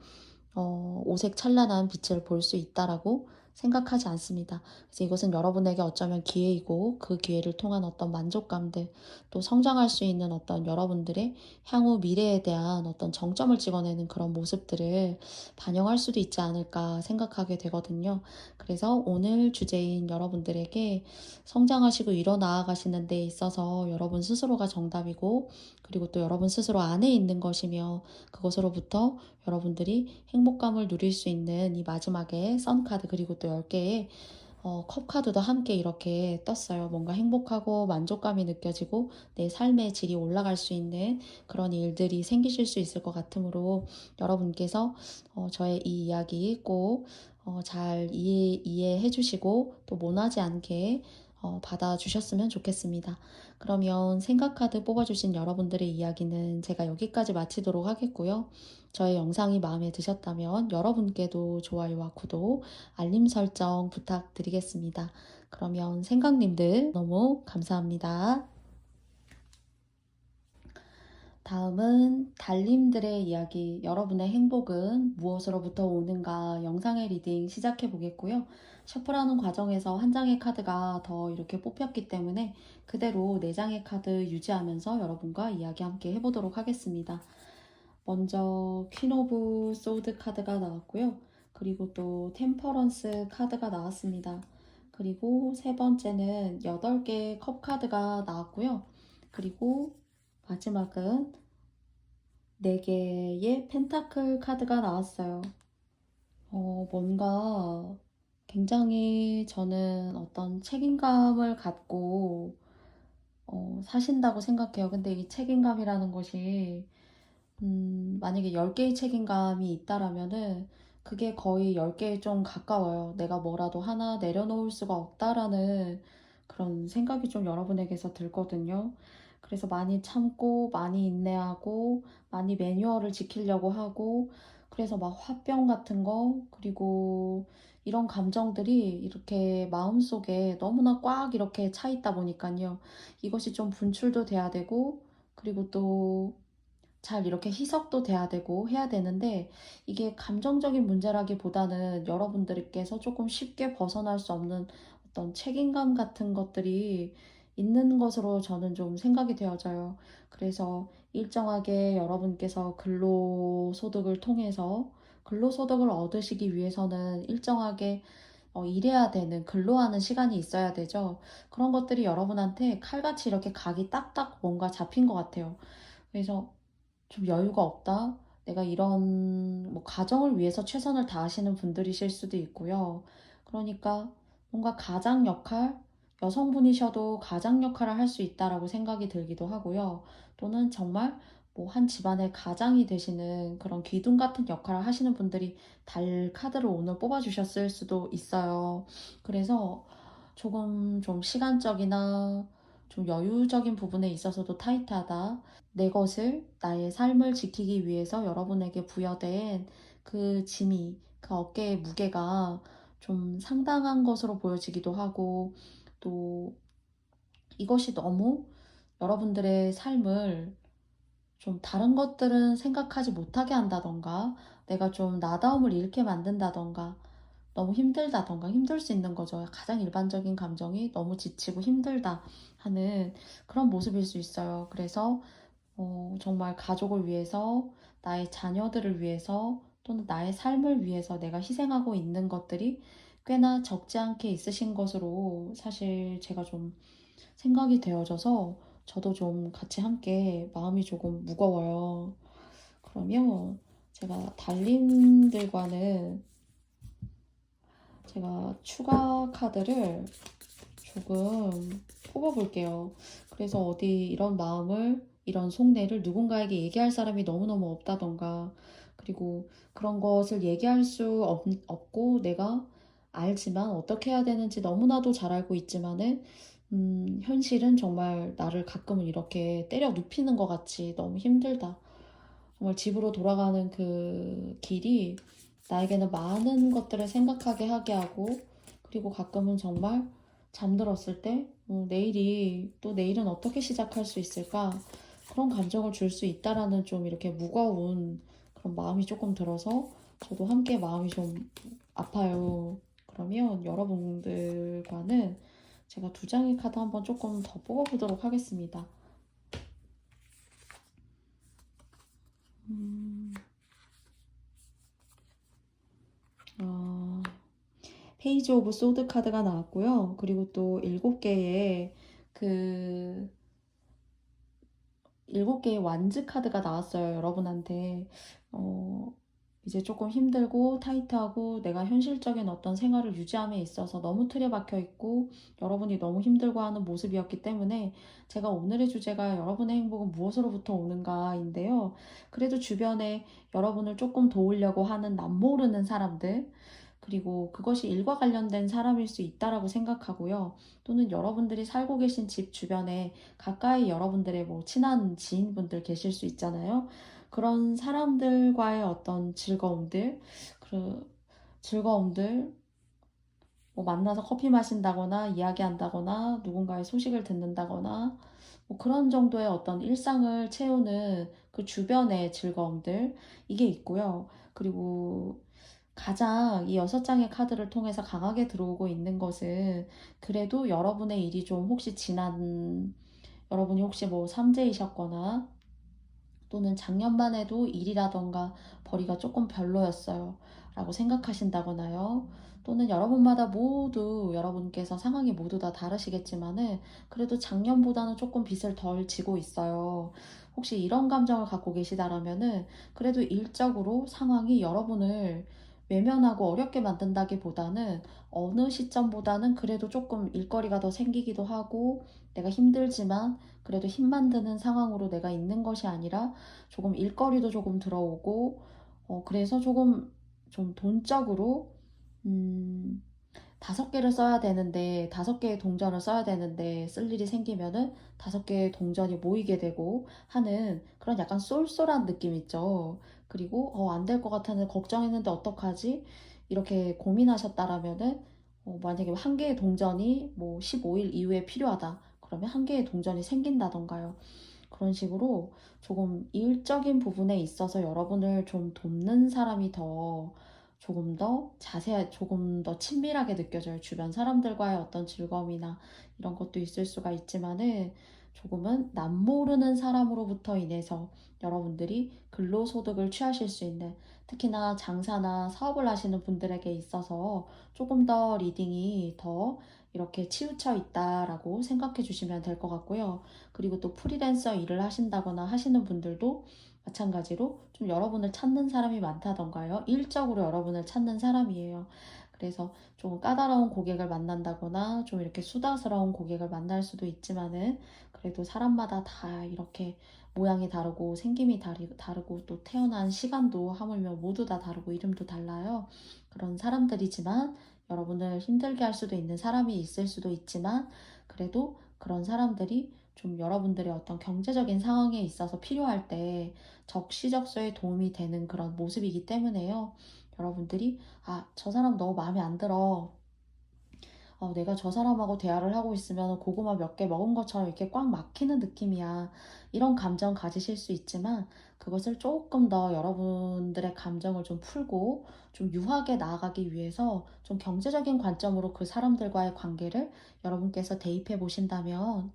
오색 찬란한 빛을 볼 수 있다라고 생각하지 않습니다. 그래서 이것은 여러분에게 어쩌면 기회이고 그 기회를 통한 어떤 만족감들 또 성장할 수 있는 어떤 여러분들의 향후 미래에 대한 어떤 정점을 찍어내는 그런 모습들을 반영할 수도 있지 않을까 생각하게 되거든요. 그래서 오늘 주제인 여러분들에게 성장하시고 일어나가시는 데 있어서 여러분 스스로가 정답이고 그리고 또 여러분 스스로 안에 있는 것이며 그것으로부터 여러분들이 행복감을 누릴 수 있는 이 마지막에 선카드 그리고 또 10개의 컵카드도 함께 이렇게 떴어요. 뭔가 행복하고 만족감이 느껴지고 내 삶의 질이 올라갈 수 있는 그런 일들이 생기실 수 있을 것 같으므로 여러분께서 저의 이 이야기 꼭 잘 이해해 주시고 또 모나지 않게 받아주셨으면 좋겠습니다. 그러면 생각카드 뽑아주신 여러분들의 이야기는 제가 여기까지 마치도록 하겠고요. 저의 영상이 마음에 드셨다면 여러분께도 좋아요와 구독, 알림 설정 부탁드리겠습니다. 그러면 생각님들 너무 감사합니다. 다음은 달님들의 이야기, 여러분의 행복은 무엇으로부터 오는가 영상의 리딩 시작해 보겠고요. 셔플하는 과정에서 한 장의 카드가 더 이렇게 뽑혔기 때문에 그대로 4장의 카드 유지하면서 여러분과 이야기 함께 해보도록 하겠습니다. 먼저 퀸 오브 소드 카드가 나왔고요. 그리고 또 템퍼런스 카드가 나왔습니다. 그리고 세 번째는 8개의 컵 카드가 나왔고요. 그리고 마지막은 4개의 펜타클 카드가 나왔어요. 뭔가 굉장히 저는 어떤 책임감을 갖고 사신다고 생각해요. 근데 이 책임감이라는 것이 만약에 10개의 책임감이 있다라면은 그게 거의 10개에 좀 가까워요. 내가 뭐라도 하나 내려놓을 수가 없다라는 그런 생각이 좀 여러분에게서 들거든요. 그래서 많이 참고, 많이 인내하고, 많이 매뉴얼을 지키려고 하고, 그래서 막 화병 같은 거, 그리고 이런 감정들이 이렇게 마음속에 너무나 꽉 이렇게 차 있다 보니까요. 이것이 좀 분출도 돼야 되고, 그리고 또 잘 이렇게 희석도 돼야 되고 해야 되는데 이게 감정적인 문제라기보다는 여러분들께서 조금 쉽게 벗어날 수 없는 어떤 책임감 같은 것들이 있는 것으로 저는 좀 생각이 되어져요. 그래서 일정하게 여러분께서 근로소득을 통해서 근로소득을 얻으시기 위해서는 일정하게 일해야 되는, 근로하는 시간이 있어야 되죠. 그런 것들이 여러분한테 칼같이 이렇게 각이 딱딱 뭔가 잡힌 것 같아요. 그래서 좀 여유가 없다. 내가 이런 뭐 가정을 위해서 최선을 다하시는 분들이실 수도 있고요. 그러니까 뭔가 가장 역할, 여성분이셔도 가장 역할을 할 수 있다라고 생각이 들기도 하고요. 또는 정말 뭐 한 집안의 가장이 되시는 그런 귀둔 같은 역할을 하시는 분들이 달 카드를 오늘 뽑아주셨을 수도 있어요. 그래서 조금 좀 시간적이나 좀 여유적인 부분에 있어서도 타이트하다. 내 것을, 나의 삶을 지키기 위해서 여러분에게 부여된 그 짐이, 그 어깨의 무게가 좀 상당한 것으로 보여지기도 하고, 또 이것이 너무 여러분들의 삶을 좀 다른 것들은 생각하지 못하게 한다던가, 내가 좀 나다움을 잃게 만든다던가, 너무 힘들다던가, 힘들 수 있는 거죠. 가장 일반적인 감정이 너무 지치고 힘들다 하는 그런 모습일 수 있어요. 그래서 정말 가족을 위해서, 나의 자녀들을 위해서, 또는 나의 삶을 위해서 내가 희생하고 있는 것들이 꽤나 적지 않게 있으신 것으로 사실 제가 좀 생각이 되어져서 저도 좀 같이 함께 마음이 조금 무거워요. 그러면 제가 달님들과는 제가 추가 카드를 조금 뽑아볼게요. 그래서 어디 이런 마음을, 이런 속내를 누군가에게 얘기할 사람이 너무너무 없다던가, 그리고 그런 것을 얘기할 수 없고 내가 알지만 어떻게 해야 되는지 너무나도 잘 알고 있지만은 현실은 정말 나를 가끔은 이렇게 때려 눕히는 것 같이 너무 힘들다. 정말 집으로 돌아가는 그 길이 나에게는 많은 것들을 생각하게 하게 하고, 그리고 가끔은 정말 잠들었을 때 내일은 어떻게 시작할 수 있을까? 그런 감정을 줄 수 있다라는 좀 이렇게 무거운 그런 마음이 조금 들어서 저도 함께 마음이 좀 아파요. 그러면 여러분들과는 제가 두 장의 카드 한번 조금 더 뽑아보도록 하겠습니다. 어, 페이지 오브 소드 카드가 나왔고요. 그리고 또 7개의 그 7개의 완즈 카드가 나왔어요. 여러분한테 이제 조금 힘들고 타이트하고 내가 현실적인 어떤 생활을 유지함에 있어서 너무 틀에 박혀 있고 여러분이 너무 힘들고 하는 모습이었기 때문에 제가 오늘의 주제가 여러분의 행복은 무엇으로부터 오는가인데요. 그래도 주변에 여러분을 조금 도우려고 하는 남모르는 사람들, 그리고 그것이 일과 관련된 사람일 수 있다라고 생각하고요. 또는 여러분들이 살고 계신 집 주변에 가까이 여러분들의 뭐 친한 지인분들 계실 수 있잖아요. 그런 사람들과의 어떤 즐거움들, 뭐 만나서 커피 마신다거나 이야기한다거나 누군가의 소식을 듣는다거나 뭐 그런 정도의 어떤 일상을 채우는 그 주변의 즐거움들, 이게 있고요. 그리고 가장 이 6장의 카드를 통해서 강하게 들어오고 있는 것은 그래도 여러분의 일이 좀 혹시 여러분이 혹시 뭐 삼재이셨거나 또는 작년만 해도 일이라던가 벌이가 조금 별로였어요 라고 생각하신다거나요. 또는 여러분마다 모두 여러분께서 상황이 모두 다 다르시겠지만은 그래도 작년보다는 조금 빚을 덜 지고 있어요. 혹시 이런 감정을 갖고 계시다라면은 그래도 일적으로 상황이 여러분을 외면하고 어렵게 만든다기보다는 어느 시점보다는 그래도 조금 일거리가 더 생기기도 하고 내가 힘들지만 그래도 힘만 드는 상황으로 내가 있는 것이 아니라 조금 일거리도 조금 들어오고 그래서 조금 좀 돈적으로 음, 5개를 써야 되는데 5개의 동전을 써야 되는데 쓸 일이 생기면은 5개의 동전이 모이게 되고 하는 그런 약간 쏠쏠한 느낌 있죠. 그리고 안 될 것 같았는데 걱정했는데 어떡하지? 이렇게 고민하셨다라면은 만약에 한 개의 동전이 뭐 15일 이후에 필요하다. 그러면 한 개의 동전이 생긴다던가요. 그런 식으로 조금 일적인 부분에 있어서 여러분을 좀 돕는 사람이 조금 더 친밀하게 느껴져요. 주변 사람들과의 어떤 즐거움이나 이런 것도 있을 수가 있지만은 조금은 남모르는 사람으로부터 인해서 여러분들이 근로소득을 취하실 수 있는, 특히나 장사나 사업을 하시는 분들에게 있어서 조금 더 리딩이 더 이렇게 치우쳐 있다라고 생각해 주시면 될 것 같고요. 그리고 또 프리랜서 일을 하신다거나 하시는 분들도 마찬가지로 좀 여러분을 찾는 사람이 많다던가요. 일적으로 여러분을 찾는 사람이에요. 그래서 좀 까다로운 고객을 만난다거나 좀 이렇게 수다스러운 고객을 만날 수도 있지만은 그래도 사람마다 다 이렇게 모양이 다르고 생김이 다르고 또 태어난 시간도 하물며 모두 다 다르고 이름도 달라요. 그런 사람들이지만 여러분을 힘들게 할 수도 있는 사람이 있을 수도 있지만 그래도 그런 사람들이 좀 여러분들의 어떤 경제적인 상황에 있어서 필요할 때 적시적소에 도움이 되는 그런 모습이기 때문에요. 여러분들이 저 사람 너무 마음에 안 들어. 내가 저 사람하고 대화를 하고 있으면 고구마 몇 개 먹은 것처럼 이렇게 꽉 막히는 느낌이야. 이런 감정 가지실 수 있지만 그것을 조금 더 여러분들의 감정을 좀 풀고 좀 유하게 나아가기 위해서 좀 경제적인 관점으로 그 사람들과의 관계를 여러분께서 대입해 보신다면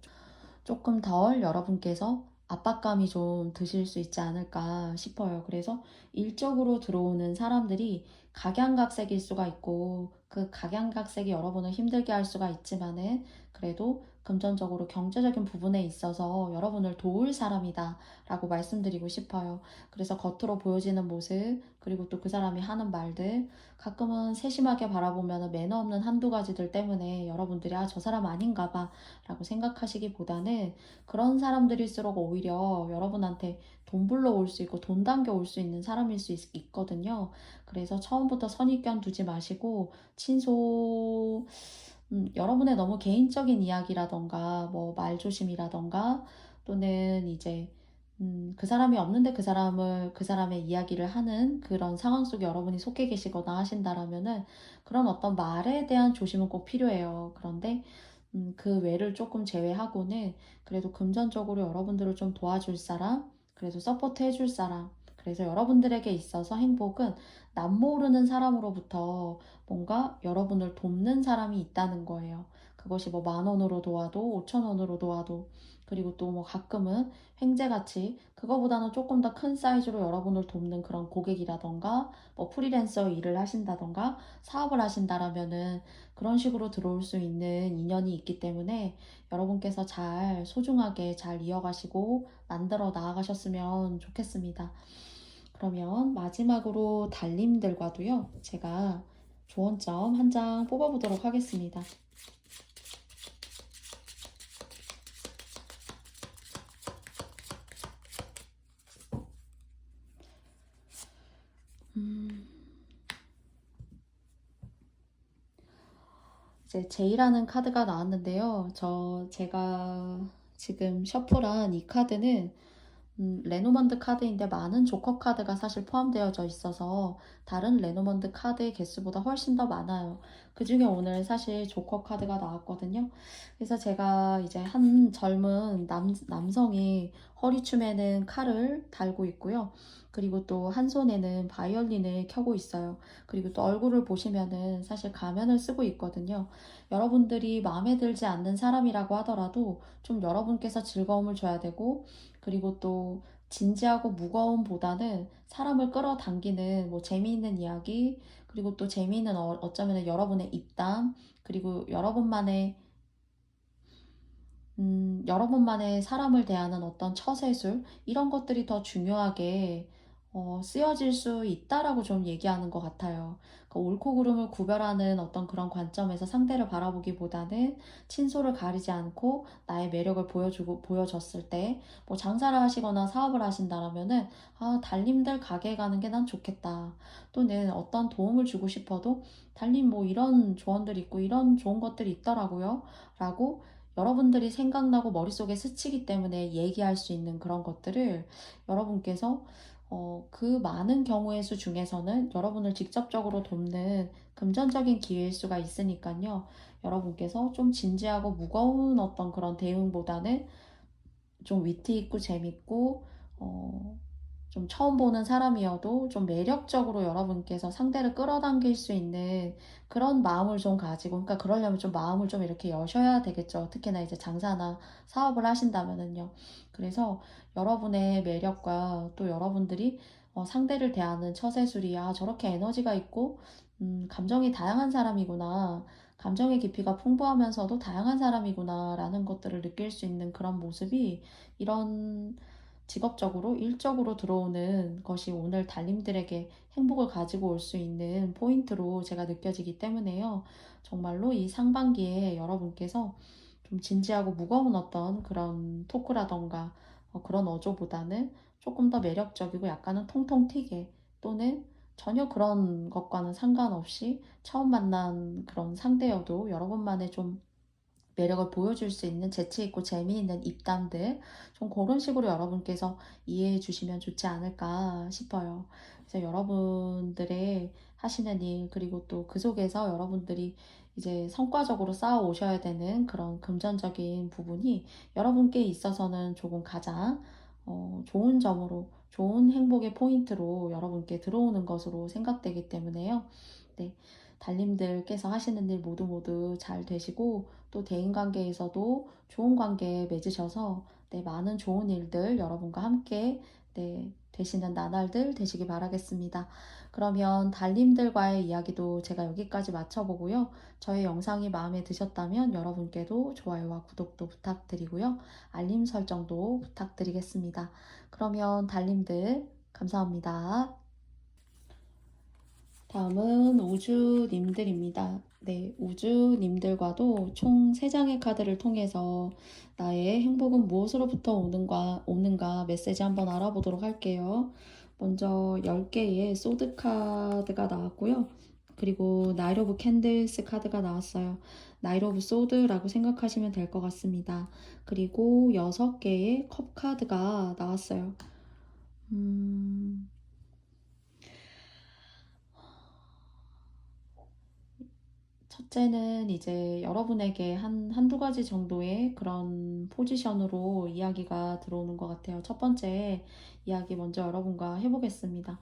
조금 덜 여러분께서 압박감이 좀 드실 수 있지 않을까 싶어요. 그래서 일적으로 들어오는 사람들이 각양각색일 수가 있고 그 각양각색이 여러분을 힘들게 할 수가 있지만은 그래도 금전적으로 경제적인 부분에 있어서 여러분을 도울 사람이다 라고 말씀드리고 싶어요. 그래서 겉으로 보여지는 모습, 그리고 또 그 사람이 하는 말들, 가끔은 세심하게 바라보면 매너 없는 한두 가지들 때문에 여러분들이 저 사람 아닌가 봐 라고 생각하시기보다는 그런 사람들일수록 오히려 여러분한테 돈 불러올 수 있고 돈 당겨올 수 있는 사람일 수 있거든요. 그래서 처음부터 선입견 두지 마시고 여러분의 너무 개인적인 이야기라던가 뭐 말조심이라던가 또는 이제 그 사람이 없는데 그 사람의 이야기를 하는 그런 상황 속에 여러분이 속해 계시거나 하신다라면은 그런 어떤 말에 대한 조심은 꼭 필요해요. 그런데 그 외를 조금 제외하고는 그래도 금전적으로 여러분들을 좀 도와줄 사람, 그래도 서포트 해줄 사람, 그래서 여러분들에게 있어서 행복은 남모르는 사람으로부터 뭔가 여러분을 돕는 사람이 있다는 거예요. 그것이 뭐 10,000원으로 도와도 5,000원으로 도와도, 그리고 또 뭐 가끔은 횡재같이 그거보다는 조금 더 큰 사이즈로 여러분을 돕는 그런 고객이라던가, 뭐 프리랜서 일을 하신다던가 사업을 하신다라면은 그런 식으로 들어올 수 있는 인연이 있기 때문에 여러분께서 잘 소중하게 잘 이어가시고 만들어 나아가셨으면 좋겠습니다. 그러면 마지막으로 달님들과도요, 제가 조언점 한 장 뽑아보도록 하겠습니다. 이제 제이라는 카드가 나왔는데요. 제가 지금 셔플한 이 카드는 레노먼드 카드인데 많은 조커 카드가 사실 포함되어져 있어서 다른 레노먼드 카드의 개수보다 훨씬 더 많아요. 그 중에 오늘 사실 조커 카드가 나왔거든요. 그래서 제가 이제 한 젊은 남성이 허리춤에는 칼을 달고 있고요. 그리고 또 한 손에는 바이올린을 켜고 있어요. 그리고 또 얼굴을 보시면은 사실 가면을 쓰고 있거든요. 여러분들이 마음에 들지 않는 사람이라고 하더라도 좀 여러분께서 즐거움을 줘야 되고, 그리고 또 진지하고 무거움보다는 사람을 끌어당기는 뭐 재미있는 이야기, 그리고 또 재미있는 어쩌면 여러분의 입담, 그리고 여러분만의 사람을 대하는 어떤 처세술, 이런 것들이 더 중요하게 쓰여질 수 있다라고 좀 얘기하는 것 같아요. 그러니까 옳고 그름을 구별하는 어떤 그런 관점에서 상대를 바라보기보다는 친소를 가리지 않고 나의 매력을 보여줬을 때, 뭐 장사를 하시거나 사업을 하신다라면은, 아, 달님들 가게에 가는 게 난 좋겠다. 또는 어떤 도움을 주고 싶어도, 달님 뭐 이런 조언들이 있고 이런 좋은 것들이 있더라고요. 라고 여러분들이 생각나고 머릿속에 스치기 때문에 얘기할 수 있는 그런 것들을 여러분께서 그 많은 경우의 수 중에서는 여러분을 직접적으로 돕는 금전적인 기회일 수가 있으니까요. 여러분께서 좀 진지하고 무거운 어떤 그런 대응보다는 좀 위트 있고 재밌고, 어, 좀 처음 보는 사람이어도 좀 매력적으로 여러분께서 상대를 끌어당길 수 있는 그런 마음을 좀 가지고, 그러니까 그러려면 좀 마음을 좀 이렇게 여셔야 되겠죠. 특히나 이제 장사나 사업을 하신다면은요. 그래서 여러분의 매력과 또 여러분들이 상대를 대하는 처세술이, 아, 저렇게 에너지가 있고, 감정이 다양한 사람이구나. 감정의 깊이가 풍부하면서도 다양한 사람이구나라는 것들을 느낄 수 있는 그런 모습이, 이런 직업적으로, 일적으로 들어오는 것이 오늘 달님들에게 행복을 가지고 올 수 있는 포인트로 제가 느껴지기 때문에요. 정말로 이 상반기에 여러분께서 좀 진지하고 무거운 어떤 그런 토크라던가 그런 어조보다는 조금 더 매력적이고 약간은 통통 튀게, 또는 전혀 그런 것과는 상관없이 처음 만난 그런 상대여도 여러분만의 좀 매력을 보여줄 수 있는 재치 있고 재미있는 입담들, 좀 그런 식으로 여러분께서 이해해 주시면 좋지 않을까 싶어요. 그래서 여러분들의 하시는 일, 그리고 또 그 속에서 여러분들이 이제 성과적으로 쌓아 오셔야 되는 그런 금전적인 부분이 여러분께 있어서는 조금 가장 좋은 점으로, 좋은 행복의 포인트로 여러분께 들어오는 것으로 생각되기 때문에요. 네. 달님들께서 하시는 일 모두 모두 잘 되시고, 또 대인관계에서도 좋은 관계 맺으셔서 네, 많은 좋은 일들 여러분과 함께 네, 되시는 나날들 되시기 바라겠습니다. 그러면 달님들과의 이야기도 제가 여기까지 마쳐보고요. 저의 영상이 마음에 드셨다면 여러분께도 좋아요와 구독도 부탁드리고요. 알림 설정도 부탁드리겠습니다. 그러면 달님들 감사합니다. 다음은 우주님들입니다. 네, 우주님들과도 총 3장의 카드를 통해서 나의 행복은 무엇으로부터 오는가 메시지 한번 알아보도록 할게요. 먼저 10개의 소드 카드가 나왔고요. 그리고 나이트 오브 캔들스 카드가 나왔어요. 나이트 오브 소드라고 생각하시면 될 것 같습니다. 그리고 6개의 컵 카드가 나왔어요. 첫째는 이제 여러분에게 한두 가지 정도의 그런 포지션으로 이야기가 들어오는 것 같아요. 첫 번째 이야기 먼저 여러분과 해보겠습니다.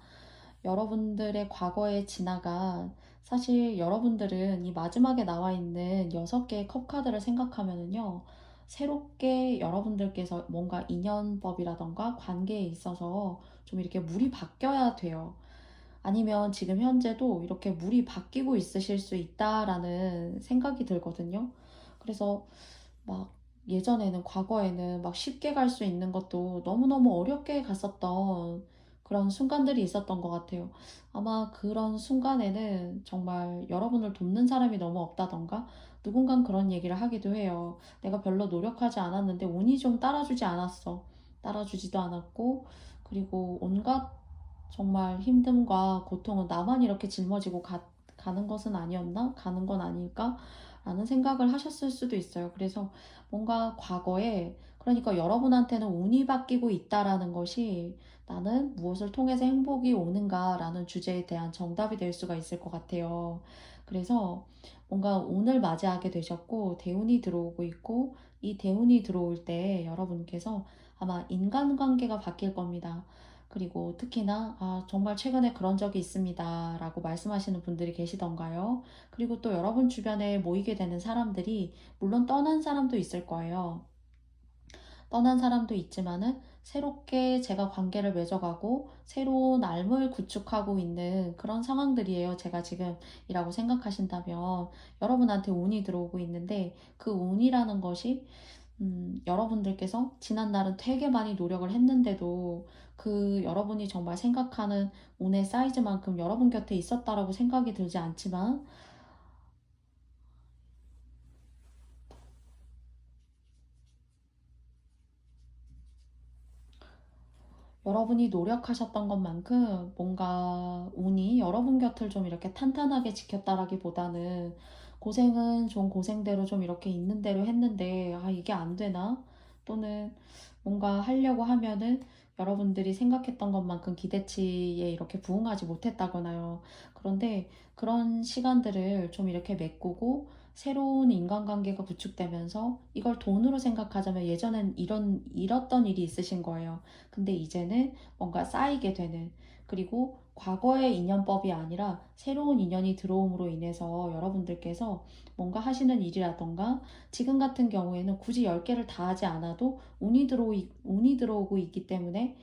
여러분들의 과거에 지나가 사실 여러분들은 이 마지막에 나와 있는 6개의 컵 카드를 생각하면은요. 새롭게 여러분들께서 뭔가 인연법이라던가 관계에 있어서 좀 이렇게 물이 바뀌어야 돼요. 아니면 지금 현재도 이렇게 물이 바뀌고 있으실 수 있다라는 생각이 들거든요. 그래서 막 예전에는, 과거에는 막 쉽게 갈 수 있는 것도 너무너무 어렵게 갔었던 그런 순간들이 있었던 것 같아요. 아마 그런 순간에는 정말 여러분을 돕는 사람이 너무 없다던가, 누군간 그런 얘기를 하기도 해요. 내가 별로 노력하지 않았는데 운이 좀 따라주지 않았어. 따라주지도 않았고, 그리고 온갖 정말 힘듦과 고통은 나만 이렇게 짊어지고 가는 것은 아니었나? 가는 건 아닐까? 라는 생각을 하셨을 수도 있어요. 그래서 뭔가 과거에, 그러니까 여러분한테는 운이 바뀌고 있다라는 것이 나는 무엇을 통해서 행복이 오는가라는 주제에 대한 정답이 될 수가 있을 것 같아요. 그래서 뭔가 운을 맞이하게 되셨고 대운이 들어오고 있고, 이 대운이 들어올 때 여러분께서 아마 인간관계가 바뀔 겁니다. 그리고 특히나 정말 최근에 그런 적이 있습니다 라고 말씀하시는 분들이 계시던가요? 그리고 또 여러분 주변에 모이게 되는 사람들이, 물론 떠난 사람도 있을 거예요. 떠난 사람도 있지만은 새롭게 제가 관계를 맺어가고 새로운 삶을 구축하고 있는 그런 상황들이에요. 제가 지금이라고 생각하신다면 여러분한테 운이 들어오고 있는데, 그 운이라는 것이 여러분들께서 지난날은 되게 많이 노력을 했는데도 그 여러분이 정말 생각하는 운의 사이즈만큼 여러분 곁에 있었다라고 생각이 들지 않지만, 여러분이 노력하셨던 것만큼 뭔가 운이 여러분 곁을 좀 이렇게 탄탄하게 지켰다라기보다는, 고생은 좀 고생대로 좀 이렇게 있는 대로 했는데 이게 안 되나? 또는 뭔가 하려고 하면은 여러분들이 생각했던 것만큼 기대치에 이렇게 부응하지 못했다거나요. 그런데 그런 시간들을 좀 이렇게 메꾸고 새로운 인간관계가 구축되면서, 이걸 돈으로 생각하자면 예전엔 잃었던 일이 있으신 거예요. 근데 이제는 뭔가 쌓이게 되는, 그리고 과거의 인연법이 아니라 새로운 인연이 들어옴으로 인해서 여러분들께서 뭔가 하시는 일이라던가, 지금 같은 경우에는 굳이 10개를 다 하지 않아도 운이 들어오고 있기 때문에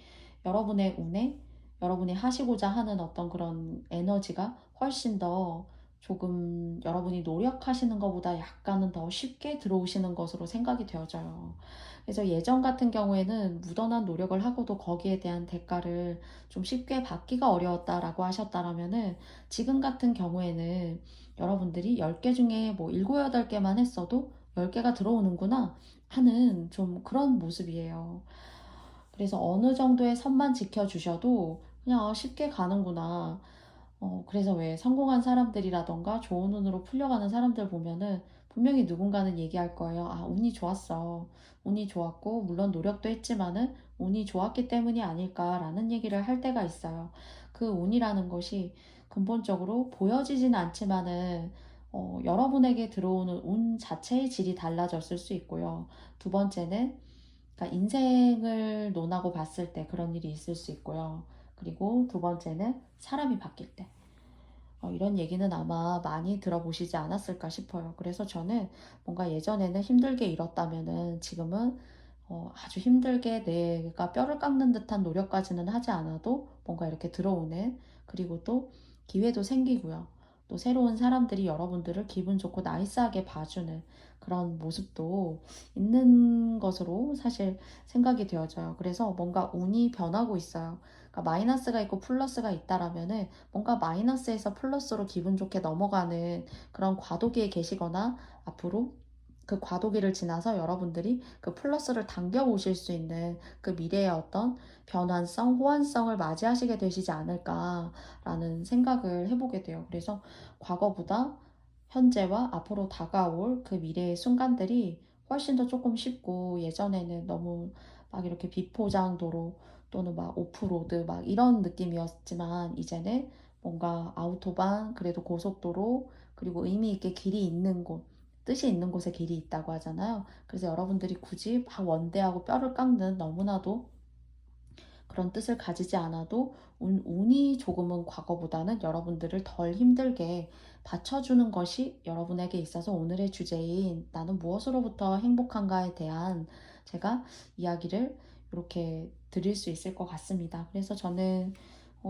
여러분의 운에, 여러분이 하시고자 하는 어떤 그런 에너지가 훨씬 더, 조금 여러분이 노력하시는 것보다 약간은 더 쉽게 들어오시는 것으로 생각이 되어져요. 그래서 예전 같은 경우에는 무던한 노력을 하고도 거기에 대한 대가를 좀 쉽게 받기가 어려웠다라고 하셨다라면은, 지금 같은 경우에는 여러분들이 10개 중에 뭐 7, 8개만 했어도 10개가 들어오는구나 하는 좀 그런 모습이에요. 그래서 어느 정도의 선만 지켜주셔도 그냥 쉽게 가는구나. 그래서 왜 성공한 사람들이라던가 좋은 운으로 풀려가는 사람들 보면은 분명히 누군가는 얘기할 거예요. 운이 좋았어. 운이 좋았고, 물론 노력도 했지만은 운이 좋았기 때문이 아닐까라는 얘기를 할 때가 있어요. 그 운이라는 것이 근본적으로 보여지진 않지만은, 여러분에게 들어오는 운 자체의 질이 달라졌을 수 있고요. 두 번째는, 그러니까 인생을 논하고 봤을 때 그런 일이 있을 수 있고요. 그리고 두 번째는 사람이 바뀔 때. 이런 얘기는 아마 많이 들어보시지 않았을까 싶어요. 그래서 저는 뭔가 예전에는 힘들게 일었다면은 지금은 아주 힘들게 내가 뼈를 깎는 듯한 노력까지는 하지 않아도 뭔가 이렇게 들어오는, 그리고 또 기회도 생기고요. 또 새로운 사람들이 여러분들을 기분 좋고 나이스하게 봐주는 그런 모습도 있는 것으로 사실 생각이 되어져요. 그래서 뭔가 운이 변하고 있어요. 그러니까 마이너스가 있고 플러스가 있다라면은, 뭔가 마이너스에서 플러스로 기분 좋게 넘어가는 그런 과도기에 계시거나, 앞으로 그 과도기를 지나서 여러분들이 그 플러스를 당겨 보실 수 있는 그 미래의 어떤 변환성, 호환성을 맞이하시게 되시지 않을까라는 생각을 해보게 돼요. 그래서 과거보다 현재와 앞으로 다가올 그 미래의 순간들이 훨씬 더 조금 쉽고, 예전에는 너무 막 이렇게 비포장도로 또는 막 오프로드 막 이런 느낌이었지만, 이제는 뭔가 아우토반, 그래도 고속도로, 그리고 의미 있게 길이 있는 곳, 뜻이 있는 곳에 길이 있다고 하잖아요. 그래서 여러분들이 굳이 막 원대하고 뼈를 깎는 너무나도 그런 뜻을 가지지 않아도 운이 조금은 과거보다는 여러분들을 덜 힘들게 받쳐주는 것이 여러분에게 있어서 오늘의 주제인 나는 무엇으로부터 행복한가에 대한 제가 이야기를 이렇게 드릴 수 있을 것 같습니다. 그래서 저는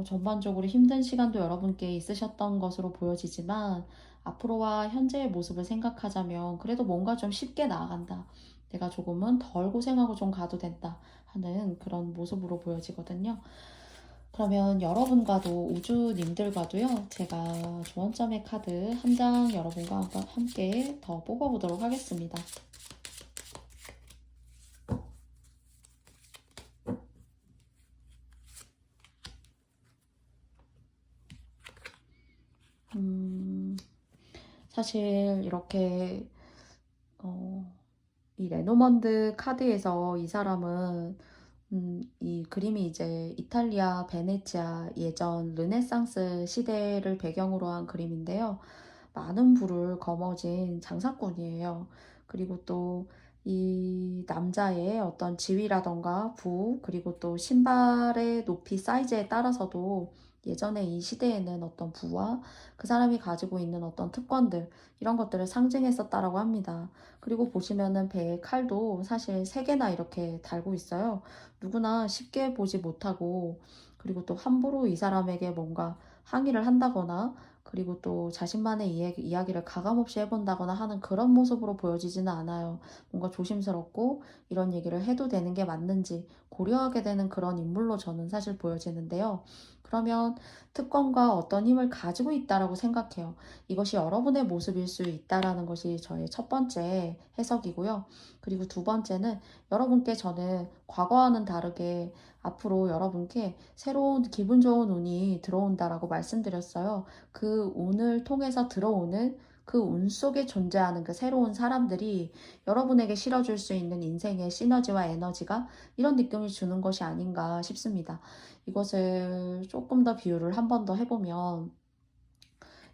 전반적으로 힘든 시간도 여러분께 있으셨던 것으로 보여지지만 앞으로와 현재의 모습을 생각하자면 그래도 뭔가 좀 쉽게 나아간다. 내가 조금은 덜 고생하고 좀 가도 된다 하는 그런 모습으로 보여지거든요. 그러면 여러분과도 우주님들과도요. 제가 조언점의 카드 한 장 여러분과 함께 더 뽑아보도록 하겠습니다. 사실 이렇게 이 레노먼드 카드에서 이 사람은 이 그림이 이제 이탈리아 베네치아 예전 르네상스 시대를 배경으로 한 그림인데요. 많은 부를 거머쥔 장사꾼이에요. 그리고 또 이 남자의 어떤 지위라던가 그리고 또 신발의 높이 사이즈에 따라서도 예전에 이 시대에는 어떤 부와 그 사람이 가지고 있는 어떤 특권들 이런 것들을 상징했었다라고 합니다. 그리고 보시면은 배에 칼도 사실 3개나 이렇게 달고 있어요. 누구나 쉽게 보지 못하고 그리고 또 함부로 이 사람에게 뭔가 항의를 한다거나 그리고 또 자신만의 이야기를 가감없이 해본다거나 하는 그런 모습으로 보여지지는 않아요. 뭔가 조심스럽고 이런 얘기를 해도 되는 게 맞는지 고려하게 되는 그런 인물로 저는 사실 보여지는데요. 그러면 특권과 어떤 힘을 가지고 있다라고 생각해요. 이것이 여러분의 모습일 수 있다라는 것이 저의 첫 번째 해석이고요. 그리고 두 번째는 여러분께 저는 과거와는 다르게 앞으로 여러분께 새로운 기분 좋은 운이 들어온다라고 말씀드렸어요. 그 운을 통해서 들어오는 그 운 속에 존재하는 그 새로운 사람들이 여러분에게 실어줄 수 있는 인생의 시너지와 에너지가 이런 느낌을 주는 것이 아닌가 싶습니다. 이것을 조금 더 비유를 한 번 더 해보면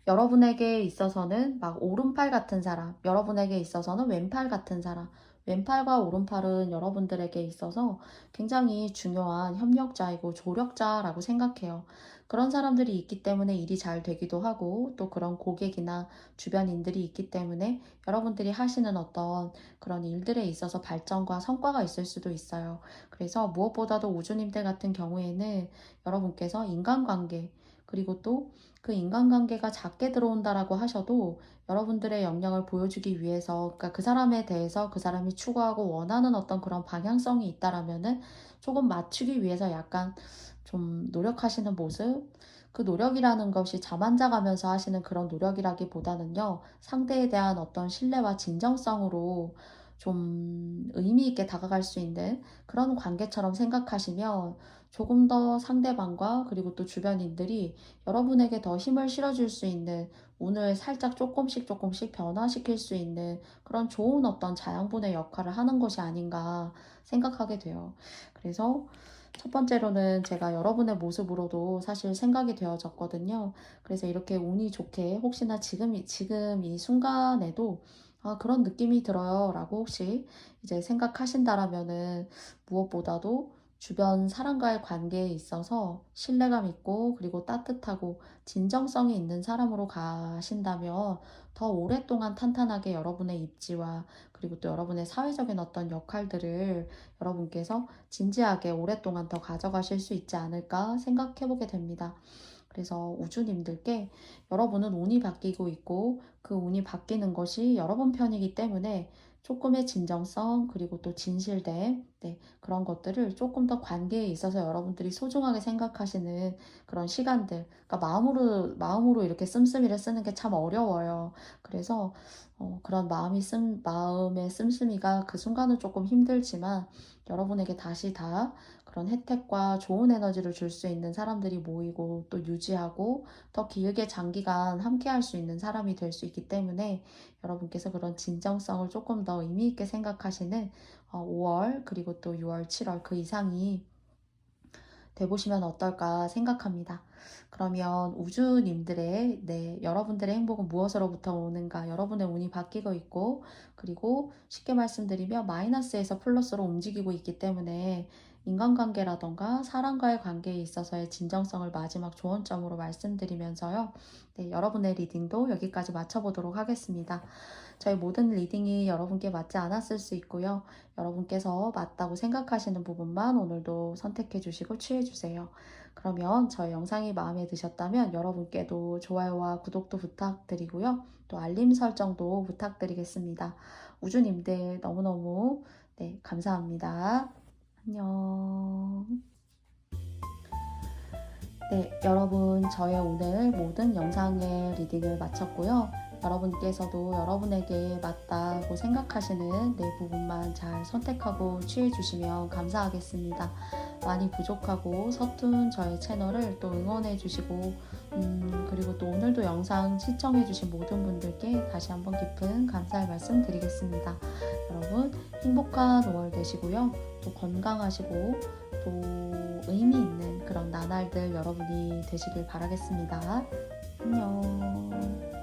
여러분에게 있어서는 막 오른팔 같은 사람, 여러분에게 있어서는 왼팔 같은 사람, 왼팔과 오른팔은 여러분들에게 있어서 굉장히 중요한 협력자이고 조력자라고 생각해요. 그런 사람들이 있기 때문에 일이 잘 되기도 하고 또 그런 고객이나 주변인들이 있기 때문에 여러분들이 하시는 어떤 그런 일들에 있어서 발전과 성과가 있을 수도 있어요. 그래서 무엇보다도 우주님들 같은 경우에는 여러분께서 인간관계 그리고 또 그 인간관계가 작게 들어온다라고 하셔도 여러분들의 역량을 보여주기 위해서, 그러니까 그 사람에 대해서 그 사람이 추구하고 원하는 어떤 그런 방향성이 있다라면은 조금 맞추기 위해서 약간 좀 노력하시는 모습, 그 노력이라는 것이 자만져가면서 하시는 그런 노력이라기보다는요, 상대에 대한 어떤 신뢰와 진정성으로 좀 의미 있게 다가갈 수 있는 그런 관계처럼 생각하시면 조금 더 상대방과 그리고 또 주변인들이 여러분에게 더 힘을 실어줄 수 있는 운을 살짝 조금씩 변화시킬 수 있는 그런 좋은 어떤 자양분의 역할을 하는 것이 아닌가 생각하게 돼요. 그래서 첫 번째로는 제가 여러분의 모습으로도 사실 생각이 되어졌거든요. 그래서 이렇게 운이 좋게 혹시나 지금 이 순간에도 그런 느낌이 들어요. 라고 혹시 이제 생각하신다라면은 무엇보다도 주변 사람과의 관계에 있어서 신뢰감 있고 그리고 따뜻하고 진정성이 있는 사람으로 가신다면 더 오랫동안 탄탄하게 여러분의 입지와 그리고 또 여러분의 사회적인 어떤 역할들을 여러분께서 진지하게 오랫동안 더 가져가실 수 있지 않을까 생각해 보게 됩니다. 그래서 우주님들께 여러분은 운이 바뀌고 있고 그 운이 바뀌는 것이 여러분 편이기 때문에 조금의 진정성 그리고 또 진실됨 그런 것들을 조금 더 관계에 있어서 여러분들이 소중하게 생각하시는 그런 시간들 그러니까 마음으로 이렇게 씀씀이를 쓰는 게 참 어려워요. 그래서 그런 마음의 씀씀이가 그 순간은 조금 힘들지만 여러분에게 다시 다 그런 혜택과 좋은 에너지를 줄 수 있는 사람들이 모이고 또 유지하고 더 길게 장기간 함께 할 수 있는 사람이 될 수 있기 때문에 여러분께서 그런 진정성을 조금 더 의미 있게 생각하시는 5월 그리고 또 6월, 7월 그 이상이 돼보시면 어떨까 생각합니다. 그러면 우주님들의, 네, 여러분들의 행복은 무엇으로부터 오는가? 여러분의 운이 바뀌고 있고, 그리고 쉽게 말씀드리면 마이너스에서 플러스로 움직이고 있기 때문에 인간관계라던가 사람과의 관계에 있어서의 진정성을 마지막 조언점으로 말씀드리면서요. 네, 여러분의 리딩도 여기까지 마쳐보도록 하겠습니다. 저희 모든 리딩이 여러분께 맞지 않았을 수 있고요. 여러분께서 맞다고 생각하시는 부분만 오늘도 선택해 주시고 취해 주세요. 그러면 저희 영상이 마음에 드셨다면 여러분께도 좋아요와 구독도 부탁드리고요. 또 알림 설정도 부탁드리겠습니다. 우주님들 너무너무 네, 감사합니다. 안녕. 네, 여러분, 저의 오늘 모든 영상의 리딩을 마쳤고요. 여러분께서도 여러분에게 맞다고 생각하시는 네 부분만 잘 선택하고 취해주시면 감사하겠습니다. 많이 부족하고 서툰 저의 채널을 또 응원해주시고, 그리고 또 오늘도 영상 시청해주신 모든 분들께 다시 한번 깊은 감사의 말씀 드리겠습니다. 여러분, 행복한 5월 되시고요. 또 건강하시고, 또 의미 있는 그런 나날들 여러분이 되시길 바라겠습니다. 안녕.